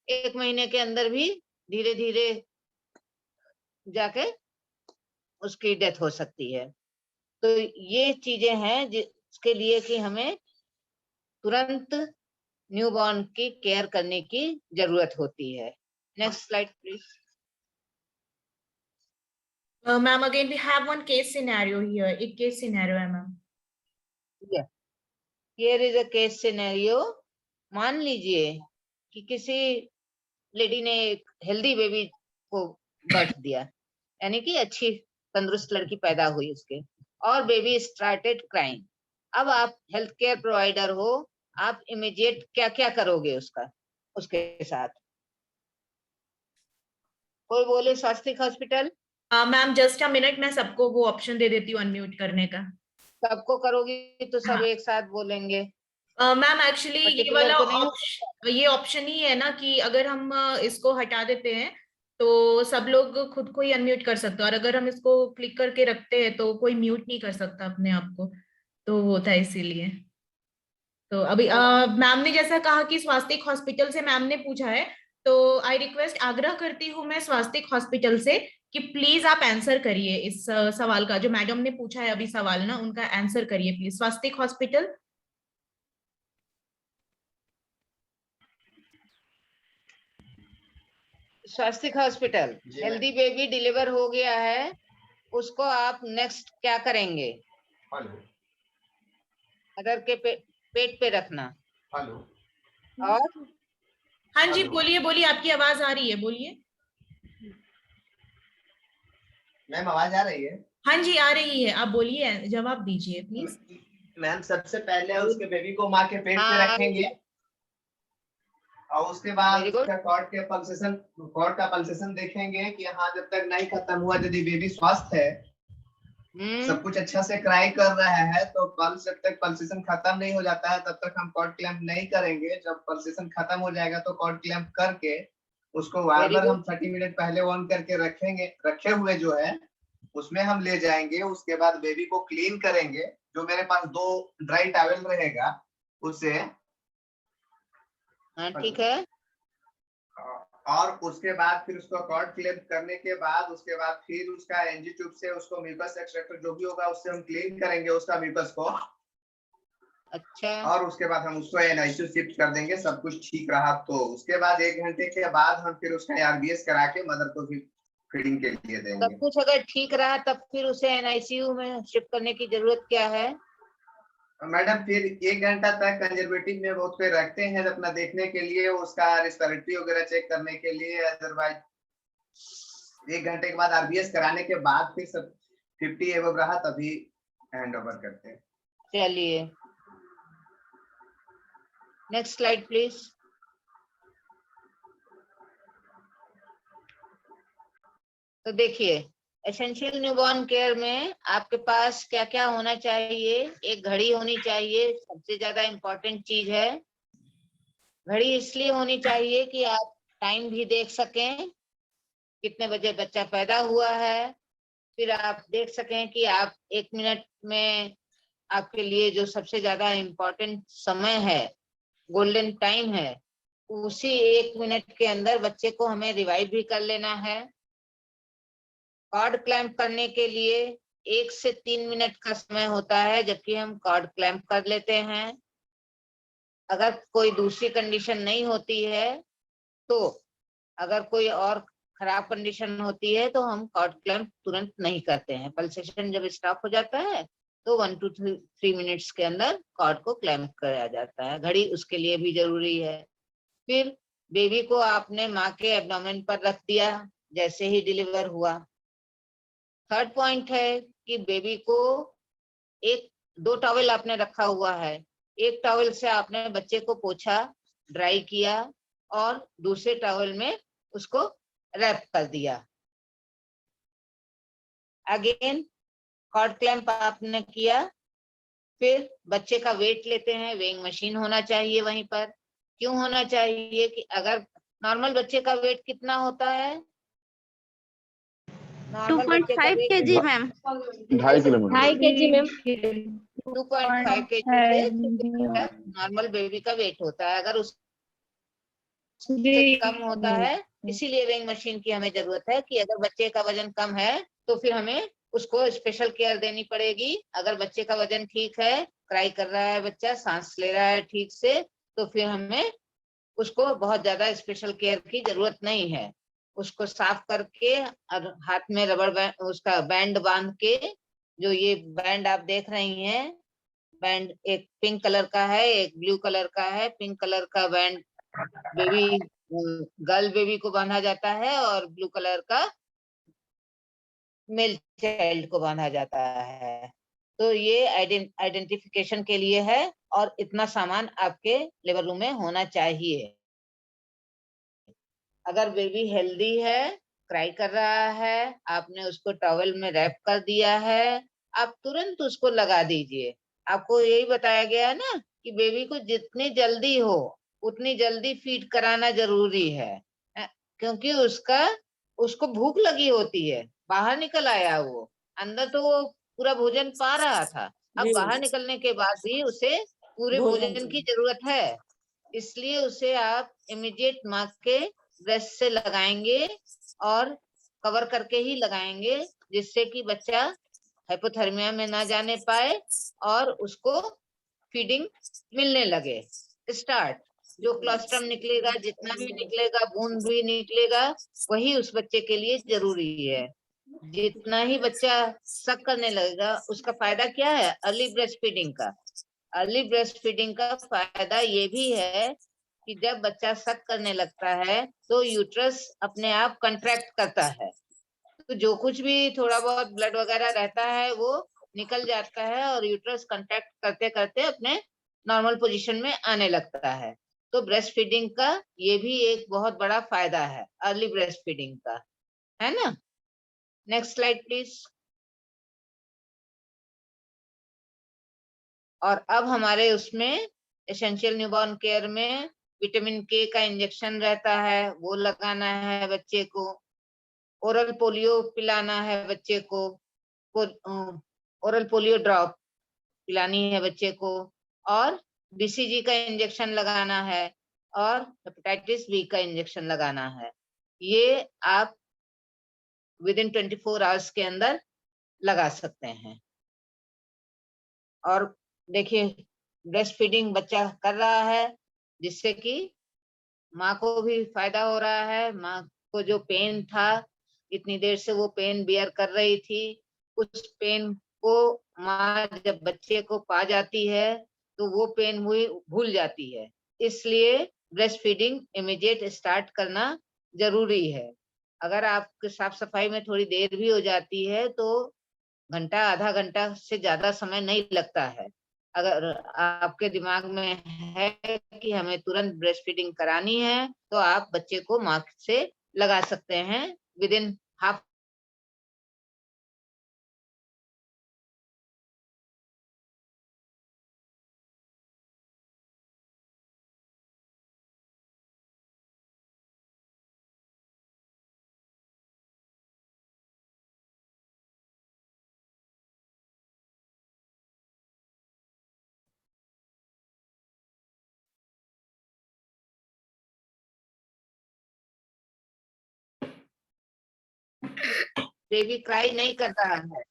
1 महीने के अंदर भी धीरे धीरे जाके उसकी डेथ हो सकती है। तो ये चीजें हैं जिसके लिए कि हमें तुरंत न्यूबॉर्न की केयर करने की जरूरत होती है। Next slide please. Ma'am again we have one case scenario here. एक केस सिनेरियो है मैम। Here is a case scenario. मान लीजिए कि किसी लेडी ने एक हेल्दी बेबी को बर्थ दिया, यानी कि अच्छी तंदुरुस्त लड़की पैदा हुई उसके, और बेबी स्टार्टेड क्राइंग। अब आप हेल्थ केयर प्रोवाइडर हो, आप इमीडिएट क्या क्या करोगे उसके साथ? कोई बोले स्वास्थ्य hospital? Ma'am just a minute, मैं सबको वो ऑप्शन दे देती हूँ अनम्यूट करने का। सबको करोगी तो सब हाँ। एक साथ बोलेंगे। मैम एक्चुअली ये वाला ये ऑप्शन ही है ना कि अगर हम इसको हटा देते हैं तो सब लोग खुद को ही अनम्यूट कर सकते हैं, और अगर हम इसको क्लिक करके रखते हैं तो कोई म्यूट नहीं कर सकता अपने आप को, तो वो था इसीलिए। तो अभी मैम ने जैसा कहा कि स्वास्थ्य हॉस्पिटल से मैम ने पूछा है, तो आई रिक्वेस्ट, आग्रह करती हूँ मैं स्वास्थ्य हॉस्पिटल से कि प्लीज आप आंसर करिए इस सवाल का, जो मैडम ने पूछा है अभी सवाल ना, उनका आंसर करिए please. Swastik hospital, Swastik hospital, healthy baby deliver हो गया है, उसको आप नेक्स्ट क्या करेंगे? मदर के पेट पे रखना। और हाँ जी बोलिए बोलिए, आपकी आवाज आ रही है, बोलिए। मैम आवाज आ रही है? हाँ जी आ रही है, आप बोलिए, जवाब दीजिए प्लीज। मैम सबसे पहले उसके बेबी को माँ के पेट पे रखेंगे और उसके बाद उसका कॉर्ड का पल्सेशन देखेंगे कि हाँ जब तक नहीं खत्म हुआ, यदि बेबी स्वस्थ है, सब कुछ अच्छा से क्राई कर रहा है, तो पल्स जब तक पल्सेशन खत्म नहीं हो जाता है तब तक हम कॉर्ड क्लैंप नहीं करेंगे। जब पल्सेशन खत्म हो जाएगा तो कॉर्ड क्लैंप करके उसको वार्बर हम 30 मिनट पहले ऑन करके रखे हुए जो है उसमें हम ले जाएंगे। उसके बाद बेबी को क्लीन करेंगे, जो मेरे पास 2 ड्राई टॉवल रहेगा उससे। ठीक है। और उसके बाद फिर उसको कॉर्ड क्लैंप करने के बाद उसके बाद फिर उसका एनजी ट्यूब से उसको म्यूकस एक्सट्रैक्टर जो भी होगा उससे हम क्लीन करेंगे उसका म्यूकस को। अच्छा। और उसके बाद हम उसको एनआईसीयू शिफ्ट कर देंगे, सब कुछ ठीक रहा तो। उसके बाद 1 घंटे के बाद हम फिर उसका आरबीएस करा के मदर को भी फीडिंग के लिए देंगे। सब कुछ अगर ठीक रहा तब फिर उसे एनआईसीयू में शिफ्ट करने की जरूरत क्या है? मैडम फिर 1 घंटा तक कंजर्वेटिव में बहुत पे रखते हैं अपना देखने के लिए, उसका रेस्पिरेटरी वगैरह चेक करने के लिए। अदरवाइज 1 घंटे के बाद आरबीएस कराने के बाद फिर सब 50 एबव रहा तभी हैंड ओवर करते हैं। चलिए नेक्स्ट स्लाइड प्लीज। तो देखिए एसेंशियल न्यूबॉर्न केयर में आपके पास क्या क्या होना चाहिए? एक घड़ी होनी चाहिए, सबसे ज्यादा इम्पोर्टेंट चीज है। घड़ी इसलिए होनी चाहिए कि आप टाइम भी देख सकें, कितने बजे बच्चा पैदा हुआ है। फिर आप देख सकें कि आप 1 मिनट में आपके लिए जो सबसे ज्यादा इम्पोर्टेंट समय है, गोल्डन टाइम है, उसी 1 मिनट के अंदर बच्चे को हमें रिवाइव भी कर लेना है। कॉर्ड क्लैंप करने के लिए 1 से 3 मिनट का समय होता है, जबकि हम कॉर्ड क्लैंप कर लेते हैं। अगर कोई दूसरी कंडीशन नहीं होती है तो, अगर कोई और खराब कंडीशन होती है तो हम कॉर्ड क्लैंप तुरंत नहीं करते हैं। पल्सेशन जब स्टॉप हो जाता है तो 1 to 3 मिनट्स के अंदर कॉर्ड को क्लैंप किया जाता है। घड़ी उसके लिए भी जरूरी है। फिर बेबी को आपने माँ के एब्डोमेन पर रख दिया जैसे ही डिलीवर हुआ। थर्ड पॉइंट है कि बेबी को 2 टॉवल आपने रखा हुआ है, एक टॉवल से आपने बच्चे को पोछा, ड्राई किया और दूसरे टॉवल में उसको रैप कर दिया। अगेन कॉर्ड क्लैंप आपने किया। फिर बच्चे का वेट लेते हैं, वेइंग मशीन होना चाहिए वहीं पर। क्यों होना चाहिए? कि अगर नॉर्मल बच्चे का वेट कितना होता है? 2.5 kg ma'am. 2.5 kilo. 2.5 kg ma'am. 2.5 kg से नॉर्मल बेबी का वेट होता है। अगर उससे कम होता है, इसीलिए वेइंग मशीन की हमें जरूरत है कि अगर बच्चे का वजन कम है तो फिर हमें उसको स्पेशल केयर देनी पड़ेगी। अगर बच्चे का वजन ठीक है, क्राई कर रहा है बच्चा, सांस ले रहा है ठीक से, तो फिर हमें उसको बहुत ज्यादा स्पेशल केयर की जरूरत नहीं है। उसको साफ करके और हाथ में रबर बैंड, उसका बैंड बांध के, जो ये बैंड आप देख रही हैं, बैंड एक पिंक कलर का है, एक ब्लू कलर का है। पिंक कलर का बैंड बेबी गर्ल बेबी को बांधा जाता है और ब्लू कलर का मेल चाइल्ड को बांधा जाता है। तो ये आइडेंटिफिकेशन के लिए है और इतना सामान आपके लेबर रूम में होना चाहिए। अगर बेबी हेल्दी है, क्राई कर रहा है, आपने उसको टॉवल में रैप कर दिया है, आप तुरंत उसको लगा दीजिए। आपको यही बताया गया है ना कि बेबी को जितनी जल्दी हो उतनी जल्दी फीड कराना जरूरी है, क्योंकि उसको भूख लगी होती है। बाहर निकल आया वो, अंदर तो वो पूरा भोजन पा रहा था, अब बाहर निकलने के बाद भी उसे पूरे भोजन की जरूरत है। इसलिए उसे आप इमीडिएट माँ के ब्रेस्ट से लगाएंगे और कवर करके ही लगाएंगे, जिससे कि बच्चा हाइपोथर्मिया में ना जाने पाए और उसको फीडिंग मिलने लगे। स्टार्ट। जो क्लोस्ट्रम निकलेगा, जितना भी निकलेगा, बूंद भी निकलेगा, वही उस बच्चे के लिए जरूरी है। जितना ही बच्चा सक करने लगेगा, उसका फायदा क्या है? अर्ली ब्रेस्ट फीडिंग का। अर्ली ब्रेस्ट फीडिंग का फायदा ये भी है कि जब बच्चा सक करने लगता है तो यूट्रस अपने आप कंट्रैक्ट करता है, तो जो कुछ भी थोड़ा बहुत ब्लड वगैरह रहता है वो निकल जाता है और यूट्रस कंट्रैक्ट करते करते अपने नॉर्मल पोजीशन में आने लगता है। तो ब्रेस्ट फीडिंग का ये भी एक बहुत बड़ा फायदा है, अर्ली ब्रेस्ट फीडिंग का, है ना। Next slide please. और अब हमारे उसमें एसेंशियल न्यूबॉर्न केयर में विटामिन के का इंजेक्शन रहता है, वो लगाना है बच्चे को। ओरल पोलियो पिलाना है बच्चे को, ओरल पोलियो ड्रॉप पिलानी है बच्चे को, और बीसीजी का इंजेक्शन लगाना है, और हेपेटाइटिस बी का इंजेक्शन लगाना है। ये आप विद इन 24 आवर्स के अंदर लगा सकते हैं। और देखिए, ब्रेस्ट फीडिंग बच्चा कर रहा है, जिससे कि माँ को भी फायदा हो रहा है। माँ को जो पेन था, इतनी देर से वो पेन बियर कर रही थी, उस पेन को माँ जब बच्चे को पा जाती है तो वो पेन हुई भूल जाती है। इसलिए ब्रेस्ट फीडिंग इमीडिएट स्टार्ट करना जरूरी है। अगर आपके साफ सफाई में थोड़ी देर भी हो जाती है तो घंटा आधा घंटा से ज्यादा समय नहीं लगता है। अगर आपके दिमाग में है कि हमें तुरंत ब्रेस्ट फीडिंग करानी है तो आप बच्चे को माँ से लगा सकते हैं with in half. Baby cry नहीं कर रहा है,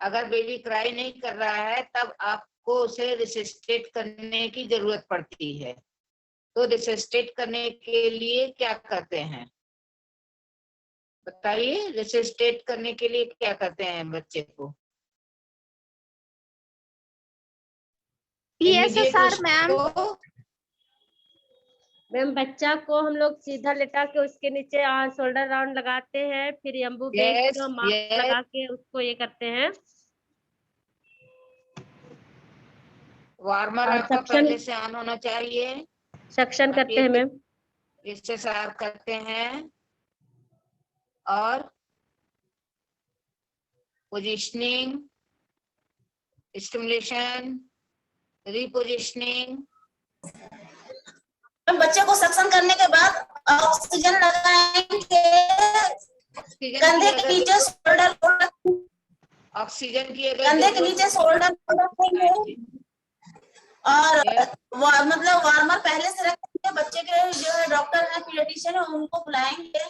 अगर बेबी क्राई नहीं कर रहा है तब आपको उसे रिसिस्टेट करने की जरूरत पड़ती है। तो रिसिस्टेट करने के लिए क्या करते हैं बताइए? रिसिस्टेट करने के लिए क्या करते हैं बच्चे को? PSSR ma'am. मैम बच्चा को हम लोग सीधा लेटा के उसके नीचे शोल्डर राउंड लगाते हैं, फिर एम्बू बेग मास्क लगा के उसको ये करते हैं। वार्मर आपका पहले से ऑन होना चाहिए। सक्शन करते हैं मैम। PSSR करते हैं और पोजिशनिंग, स्टिमुलेशन, रिपोजिशनिंग। बच्चे को सक्शन करने के बाद ऑक्सीजन लगाएंगे, कंधे के नीचे शोल्डर ऑक्सीजन की कंधे के नीचे शोल्डर रखेंगे और मतलब वार्मर पहले से रखेंगे। बच्चे के जो है डॉक्टर है, पीडियाट्रिशियन है, उनको बुलाएंगे।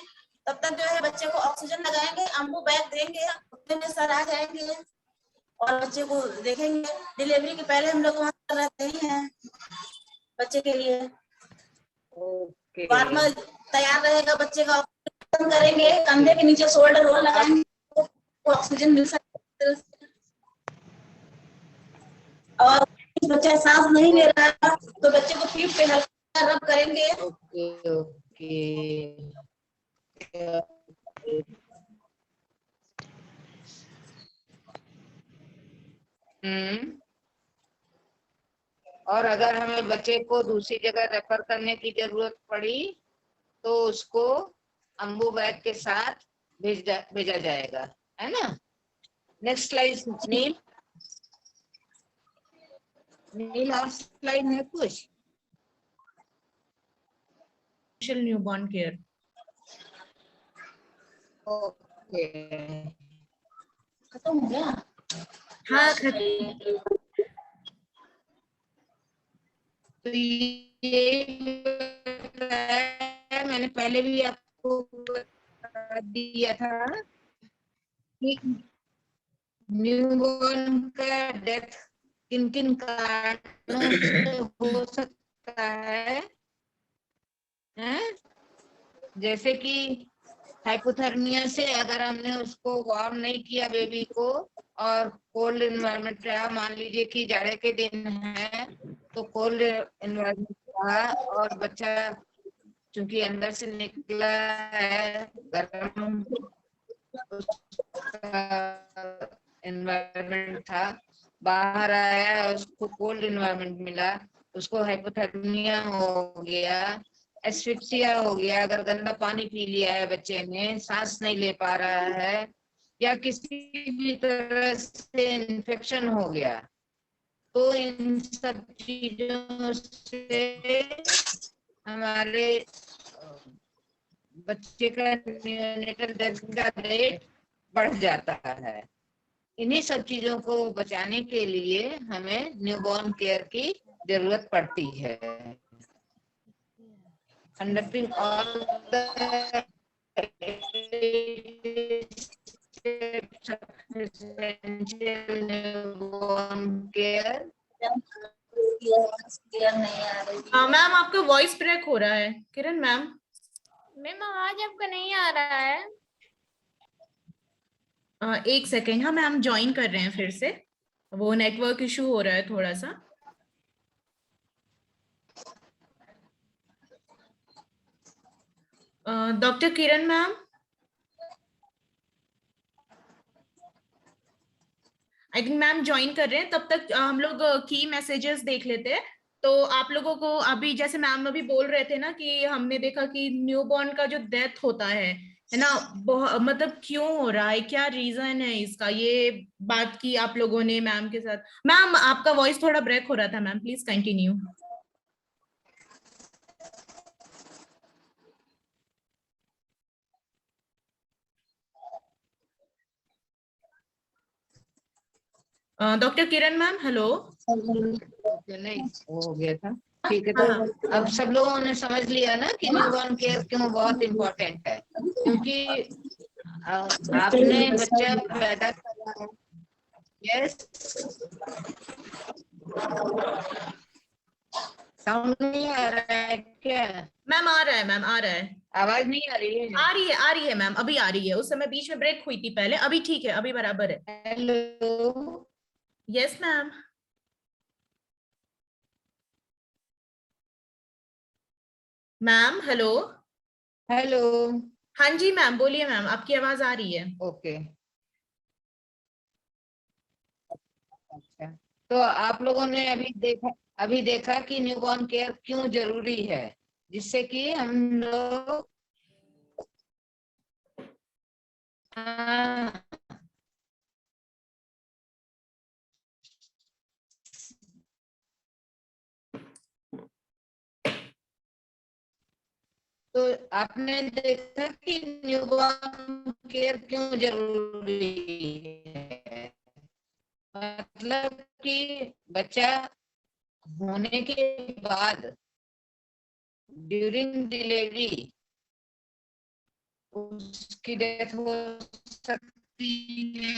तब तक जो है बच्चे को ऑक्सीजन लगाएंगे, अम्बू बैग देंगे, उतने में सर आ जाएंगे और बच्चे को देखेंगे। डिलीवरी के पहले हम लोग वहाँ रहते ही हैं बच्चे के लिए। वार्मर तैयार रहेगा, बच्चे का ऑक्सीजन करेंगे, कंधे के नीचे शोल्डर रोल लगाएंगे, ऑक्सीजन मिल सकता है। और बच्चा सांस नहीं ले रहा है तो बच्चे को पीठ पे हल्का रब करेंगे। और अगर हमें बच्चे को दूसरी जगह रेफर करने की जरूरत पड़ी तो उसको अम्बू बैग के साथ भेजा जाएगा, है ना। नेक्स्ट स्लाइड नील। नील और स्लाइड है कुछ? Newborn care. ओके, खत्म हो गया? हाँ तो ये मैंने पहले भी आपको बता दिया था कि न्यूबॉर्न का डेथ किन किन कारणों से हो सकता है? जैसे कि हाइपोथर्मिया से, अगर हमने उसको वार्म नहीं किया बेबी को और कोल्ड एनवायरनमेंट रहा, मान लीजिए कि जाड़े के दिन है तो कोल्ड एनवायरनमेंट रहा और बच्चा चूंकि अंदर से निकला है गर्म एनवायरनमेंट था, बाहर आया उसको कोल्ड एनवायरनमेंट मिला, उसको हाइपोथर्मिया हो गया, एस्फिक्सिया हो गया, अगर गंदा पानी पी लिया है बच्चे ने, सांस नहीं ले पा रहा है, या किसी भी तरह से इन्फेक्शन हो गया, तो इन सब चीजों से हमारे बच्चे का न्यूनेटल डेथ का रेट बढ़ जाता है। इन्हीं सब चीजों को बचाने के लिए हमें न्यूबॉर्न केयर की जरूरत पड़ती है। Conducting all the steps of essential newborn care. Ma'am आपका वॉइस ब्रेक हो रहा है किरण मैम। मैम आवाज आपका नहीं आ रहा है। एक सेकेंड, हाँ मैम ज्वाइन कर रहे हैं फिर से, वो नेटवर्क इशू हो रहा है थोड़ा सा। Doctor Kiran ma'am, I think ma'am join कर रहे हैं, तब तक हम लोग की मैसेजेस देख लेते हैं। तो आप लोगों को अभी जैसे मैम अभी बोल रहे थे ना कि हमने देखा कि न्यूबॉर्न का जो डेथ होता है ना, मतलब क्यों हो रहा है, क्या रीजन है इसका, ये बात की आप लोगों ने मैम के साथ। मैम आपका वॉइस थोड़ा ब्रेक हो रहा था ma'am, please continue. Doctor Kiran ma'am hello. नहीं हो गया था, ठीक है। तो अब सब लोगों ने समझ लिया ना कि न्यूबॉर्न केयर क्यों बहुत इम्पोर्टेंट है, क्योंकि आपने बच्चा पैदा करा है। यस, साउंड नहीं आ रहा है क्या? मैम आ रहा है, मैम आ रहा है। आवाज नहीं आ रही है? आ रही है मैम, अभी आ रही है। उस समय बीच में ब्रेक हुई थी पहले, अभी ठीक है, अभी बराबर है। Hello, yes ma'am. Ma'am hello. Hello, हाँ जी मैम बोलिए मैम, आपकी आवाज आ रही है। ओके। अच्छा, तो आप लोगों ने अभी देखा कि न्यूबॉर्न केयर क्यों जरूरी है, जिससे कि हम लोग तो आपने देखा कि न्यूबॉर्न केयर क्यों जरूरी है। मतलब कि बच्चा होने के बाद ड्यूरिंग डिलीवरी उसकी डेथ हो सकती है।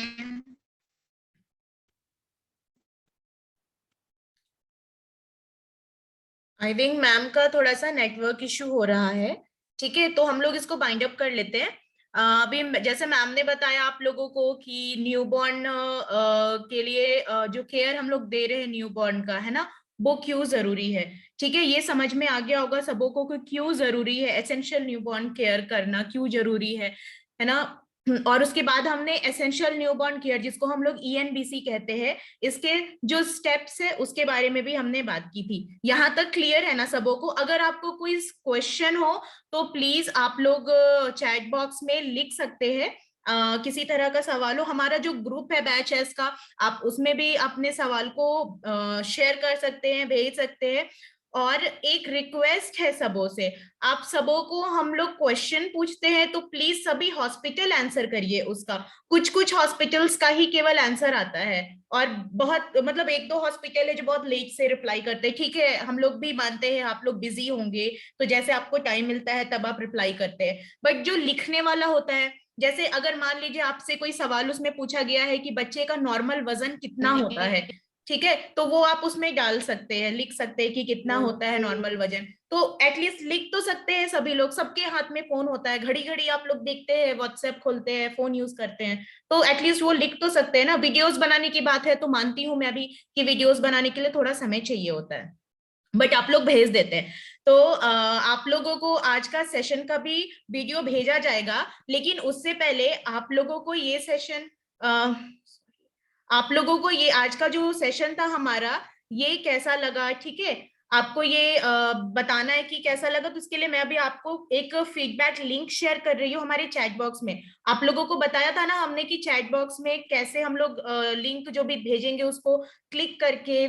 आई थिंक मैम का थोड़ा सा नेटवर्क इशू हो रहा है। ठीक है, तो हम लोग इसको बाइंड अप कर लेते हैं। अभी जैसे मैम ने बताया आप लोगों को कि न्यूबॉर्न के लिए जो केयर हम लोग दे रहे हैं न्यूबॉर्न का, है ना, वो क्यों जरूरी है। ठीक है, ये समझ में आ गया होगा सबों को कि क्यों जरूरी है, एसेंशियल न्यूबॉर्न केयर करना क्यों जरूरी है ना। और उसके बाद हमने एसेंशियल न्यूबॉर्न केयर, जिसको हम लोग ENBC कहते हैं, इसके जो स्टेप्स है उसके बारे में भी हमने बात की थी। यहाँ तक क्लियर है ना सबों को? अगर आपको कोई क्वेश्चन हो तो प्लीज आप लोग चैट बॉक्स में लिख सकते हैं। किसी तरह का सवाल हो, हमारा जो ग्रुप है बैच एस का, आप उसमें भी अपने सवाल को शेयर कर सकते हैं, भेज सकते हैं। और एक रिक्वेस्ट है सबों से, आप सबों को हम लोग क्वेश्चन पूछते हैं तो प्लीज सभी हॉस्पिटल आंसर करिए उसका। कुछ कुछ हॉस्पिटल्स का ही केवल आंसर आता है और बहुत मतलब 1-2 हॉस्पिटल है जो बहुत लेट से रिप्लाई करते हैं। ठीक है, हम लोग भी मानते हैं आप लोग बिजी होंगे, तो जैसे आपको टाइम मिलता है तब आप रिप्लाई करते हैं, बट जो लिखने वाला होता है, जैसे अगर मान लीजिए आपसे कोई सवाल उसमें पूछा गया है कि बच्चे का नॉर्मल वजन कितना होता है, ठीक है, तो वो आप उसमें डाल सकते हैं, लिख सकते हैं कि कितना होता है नॉर्मल वजन, तो एटलीस्ट लिख तो सकते हैं सभी लोग। सबके हाथ में फोन होता है, घड़ी घड़ी आप लोग देखते हैं, व्हाट्सएप खोलते हैं, फोन यूज करते हैं, तो एटलीस्ट वो लिख तो सकते हैं ना। वीडियोस बनाने की बात है तो मानती हूँ मैं भी कि वीडियोस बनाने के लिए थोड़ा समय चाहिए होता है, बट आप लोग भेज देते हैं। तो आप लोगों को आज का सेशन का भी वीडियो भेजा जाएगा, लेकिन उससे पहले आप लोगों को ये सेशन आप लोगों को ये आज का जो सेशन था हमारा, ये कैसा लगा, ठीक है, आपको ये बताना है कि कैसा लगा। तो इसके लिए मैं अभी आपको एक फीडबैक लिंक शेयर कर रही हूँ हमारे चैट बॉक्स में। आप लोगों को बताया था ना हमने कि चैट बॉक्स में कैसे हम लोग लिंक जो भी भेजेंगे उसको क्लिक करके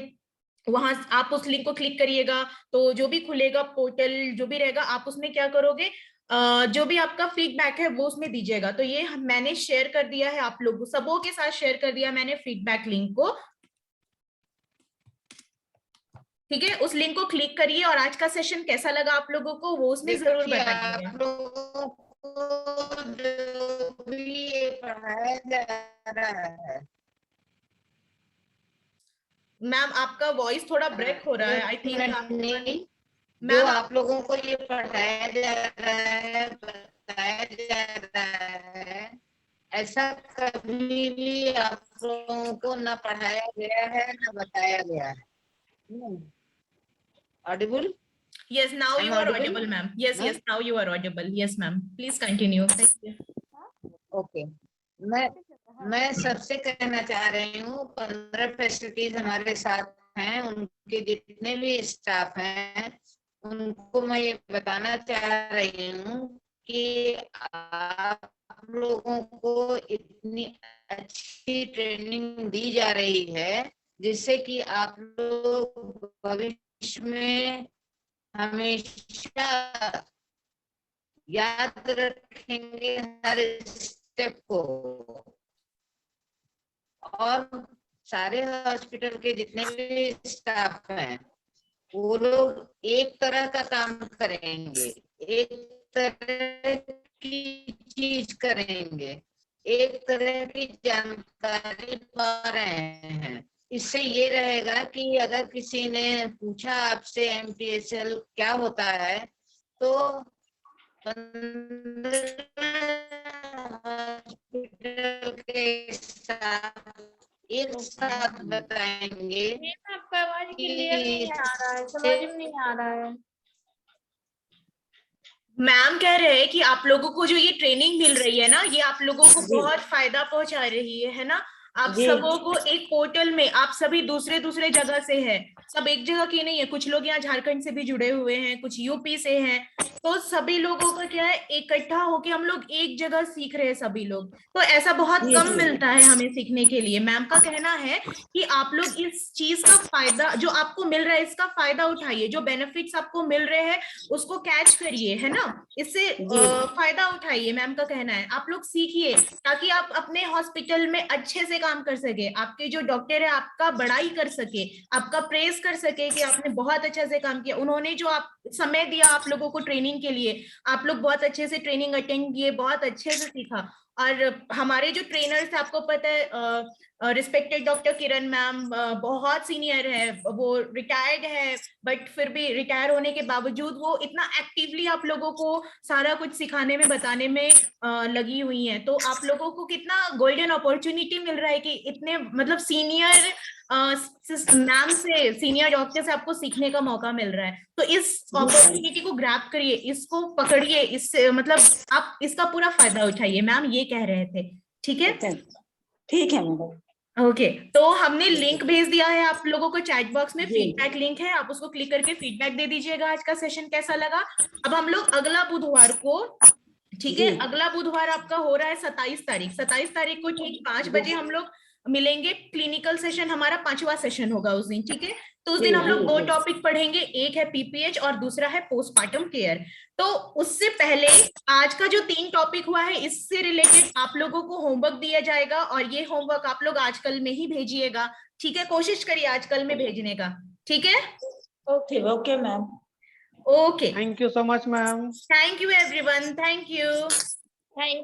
वहां आप उस लिंक को क्लिक करिएगा, तो जो भी खुलेगा पोर्टल जो भी रहेगा, आप उसमें क्या करोगे, जो भी आपका फीडबैक है वो उसमें दीजिएगा। तो ये मैंने शेयर कर दिया है, आप लोग सबों के साथ शेयर कर दिया मैंने फीडबैक लिंक को, ठीक है। उस लिंक को क्लिक करिए और आज का सेशन कैसा लगा आप लोगों को वो उसमें जरूर बताइए। आप लोगों को जो भी पढ़ाया जा रहा है, मैम आपका वॉइस थोड़ा ब्रेक हो रहा है, आई थिंक जो आप लोगों को ये पढ़ाया जा रहा है, बताया जा रहा है, ऐसा कभी भी आप लोगों को न पढ़ाया गया है न बताया गया है। Audible? Yes, now you are audible, ma'am. Yes, yes, now you are audible. Yes, ma'am. Please continue. Thank you. Okay. मैं सबसे कहना चाह रही हूँ 15 फैसिलिटीज हमारे साथ हैं, उनके जितने भी स्टाफ हैं उनको मैं ये बताना चाह रही हूँ कि आप लोगों को इतनी अच्छी ट्रेनिंग दी जा रही है जिससे कि आप लोग भविष्य में हमेशा याद रखेंगे हर स्टेप को। और सारे हॉस्पिटल के जितने भी स्टाफ हैं वो लोग एक तरह का काम करेंगे, एक तरह की चीज करेंगे, एक तरह की जानकारी पा रहे हैं। इससे ये रहेगा कि अगर किसी ने पूछा आपसे MTSL क्या होता है तो 15 हॉस्पिटल के साथ एक साथ बताएंगे। आपका आवाज क्लियर नहीं आ रहा है, समझ में नहीं आ रहा है। मैम कह रहे हैं कि आप लोगों को जो ये ट्रेनिंग मिल रही है ना, ये आप लोगों को बहुत फायदा पहुंचा रही है ना। आप सबों को एक पोर्टल में, आप सभी दूसरे दूसरे जगह से हैं, सब एक जगह की नहीं है, कुछ लोग यहाँ झारखंड से भी जुड़े हुए हैं, कुछ यूपी से हैं, तो सभी लोगों का क्या है इकट्ठा होके हम लोग एक जगह सीख रहे हैं सभी लोग। तो ऐसा बहुत कम मिलता है हमें सीखने के लिए। मैम का कहना है कि आप लोग इस चीज का फायदा जो आपको मिल रहा है इसका फायदा उठाइए, जो बेनिफिट्स आपको मिल रहे हैं उसको कैच करिए, है ना, इससे फायदा उठाइए। मैम का कहना है आप लोग सीखिए ताकि आप अपने हॉस्पिटल में अच्छे से काम कर सके, आपके जो डॉक्टर है आपका बड़ाई कर सके, आपका प्रेस कर सके कि आपने बहुत अच्छा से काम किया, उन्होंने जो आप समय दिया आप लोगों को ट्रेनिंग के लिए, आप लोग बहुत अच्छे से ट्रेनिंग अटेंड किए, बहुत अच्छे से सीखा। और हमारे जो ट्रेनर्स आपको पता है रिस्पेक्टेड डॉक्टर किरण मैम बहुत सीनियर है, वो रिटायर्ड है, बट फिर भी रिटायर होने के बावजूद वो इतना एक्टिवली आप लोगों को सारा कुछ सिखाने में बताने में लगी हुई हैं। तो आप लोगों को कितना गोल्डन अपॉर्चुनिटी मिल रहा है कि इतने मतलब सीनियर मैम से, सीनियर डॉक्टर से आपको सीखने का मौका मिल रहा है। तो इस अपॉर्चुनिटी को ग्रैब करिए, इसको पकड़िए, इससे मतलब आप इसका पूरा फायदा उठाइए। मैम ये कह रहे थे, ठीक है? ठीक है मैडम। ओके, तो हमने लिंक भेज दिया है आप लोगों को चैट बॉक्स में, फीडबैक लिंक है, आप उसको क्लिक करके फीडबैक दे दीजिएगा आज का सेशन कैसा लगा। अब हम लोग अगला बुधवार को, ठीक है, अगला बुधवार आपका हो रहा है 27 तारीख, 27 तारीख को ठीक 5 बजे हम लोग मिलेंगे। क्लिनिकल सेशन हमारा 5वां सेशन होगा उस दिन, ठीक है। तो उस दिन हम लोग 2 टॉपिक पढ़ेंगे, एक है पीपीएच और दूसरा है पोस्टपार्टम केयर। तो उससे पहले आज का जो 3 टॉपिक हुआ है इससे रिलेटेड आप लोगों को होमवर्क दिया जाएगा और ये होमवर्क आप लोग आजकल में ही भेजिएगा, ठीक है? कोशिश करिए आजकल में भेजने का, ठीक है? Okay okay ma'am. Okay, thank you so much ma'am. Thank you everyone, thank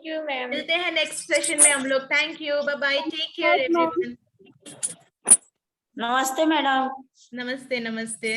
you ma'am. मिलते हैं नेक्स्ट सेशन में हम लोग। Thank you, bye bye, take care everyone. नमस्ते मैडम। नमस्ते नमस्ते।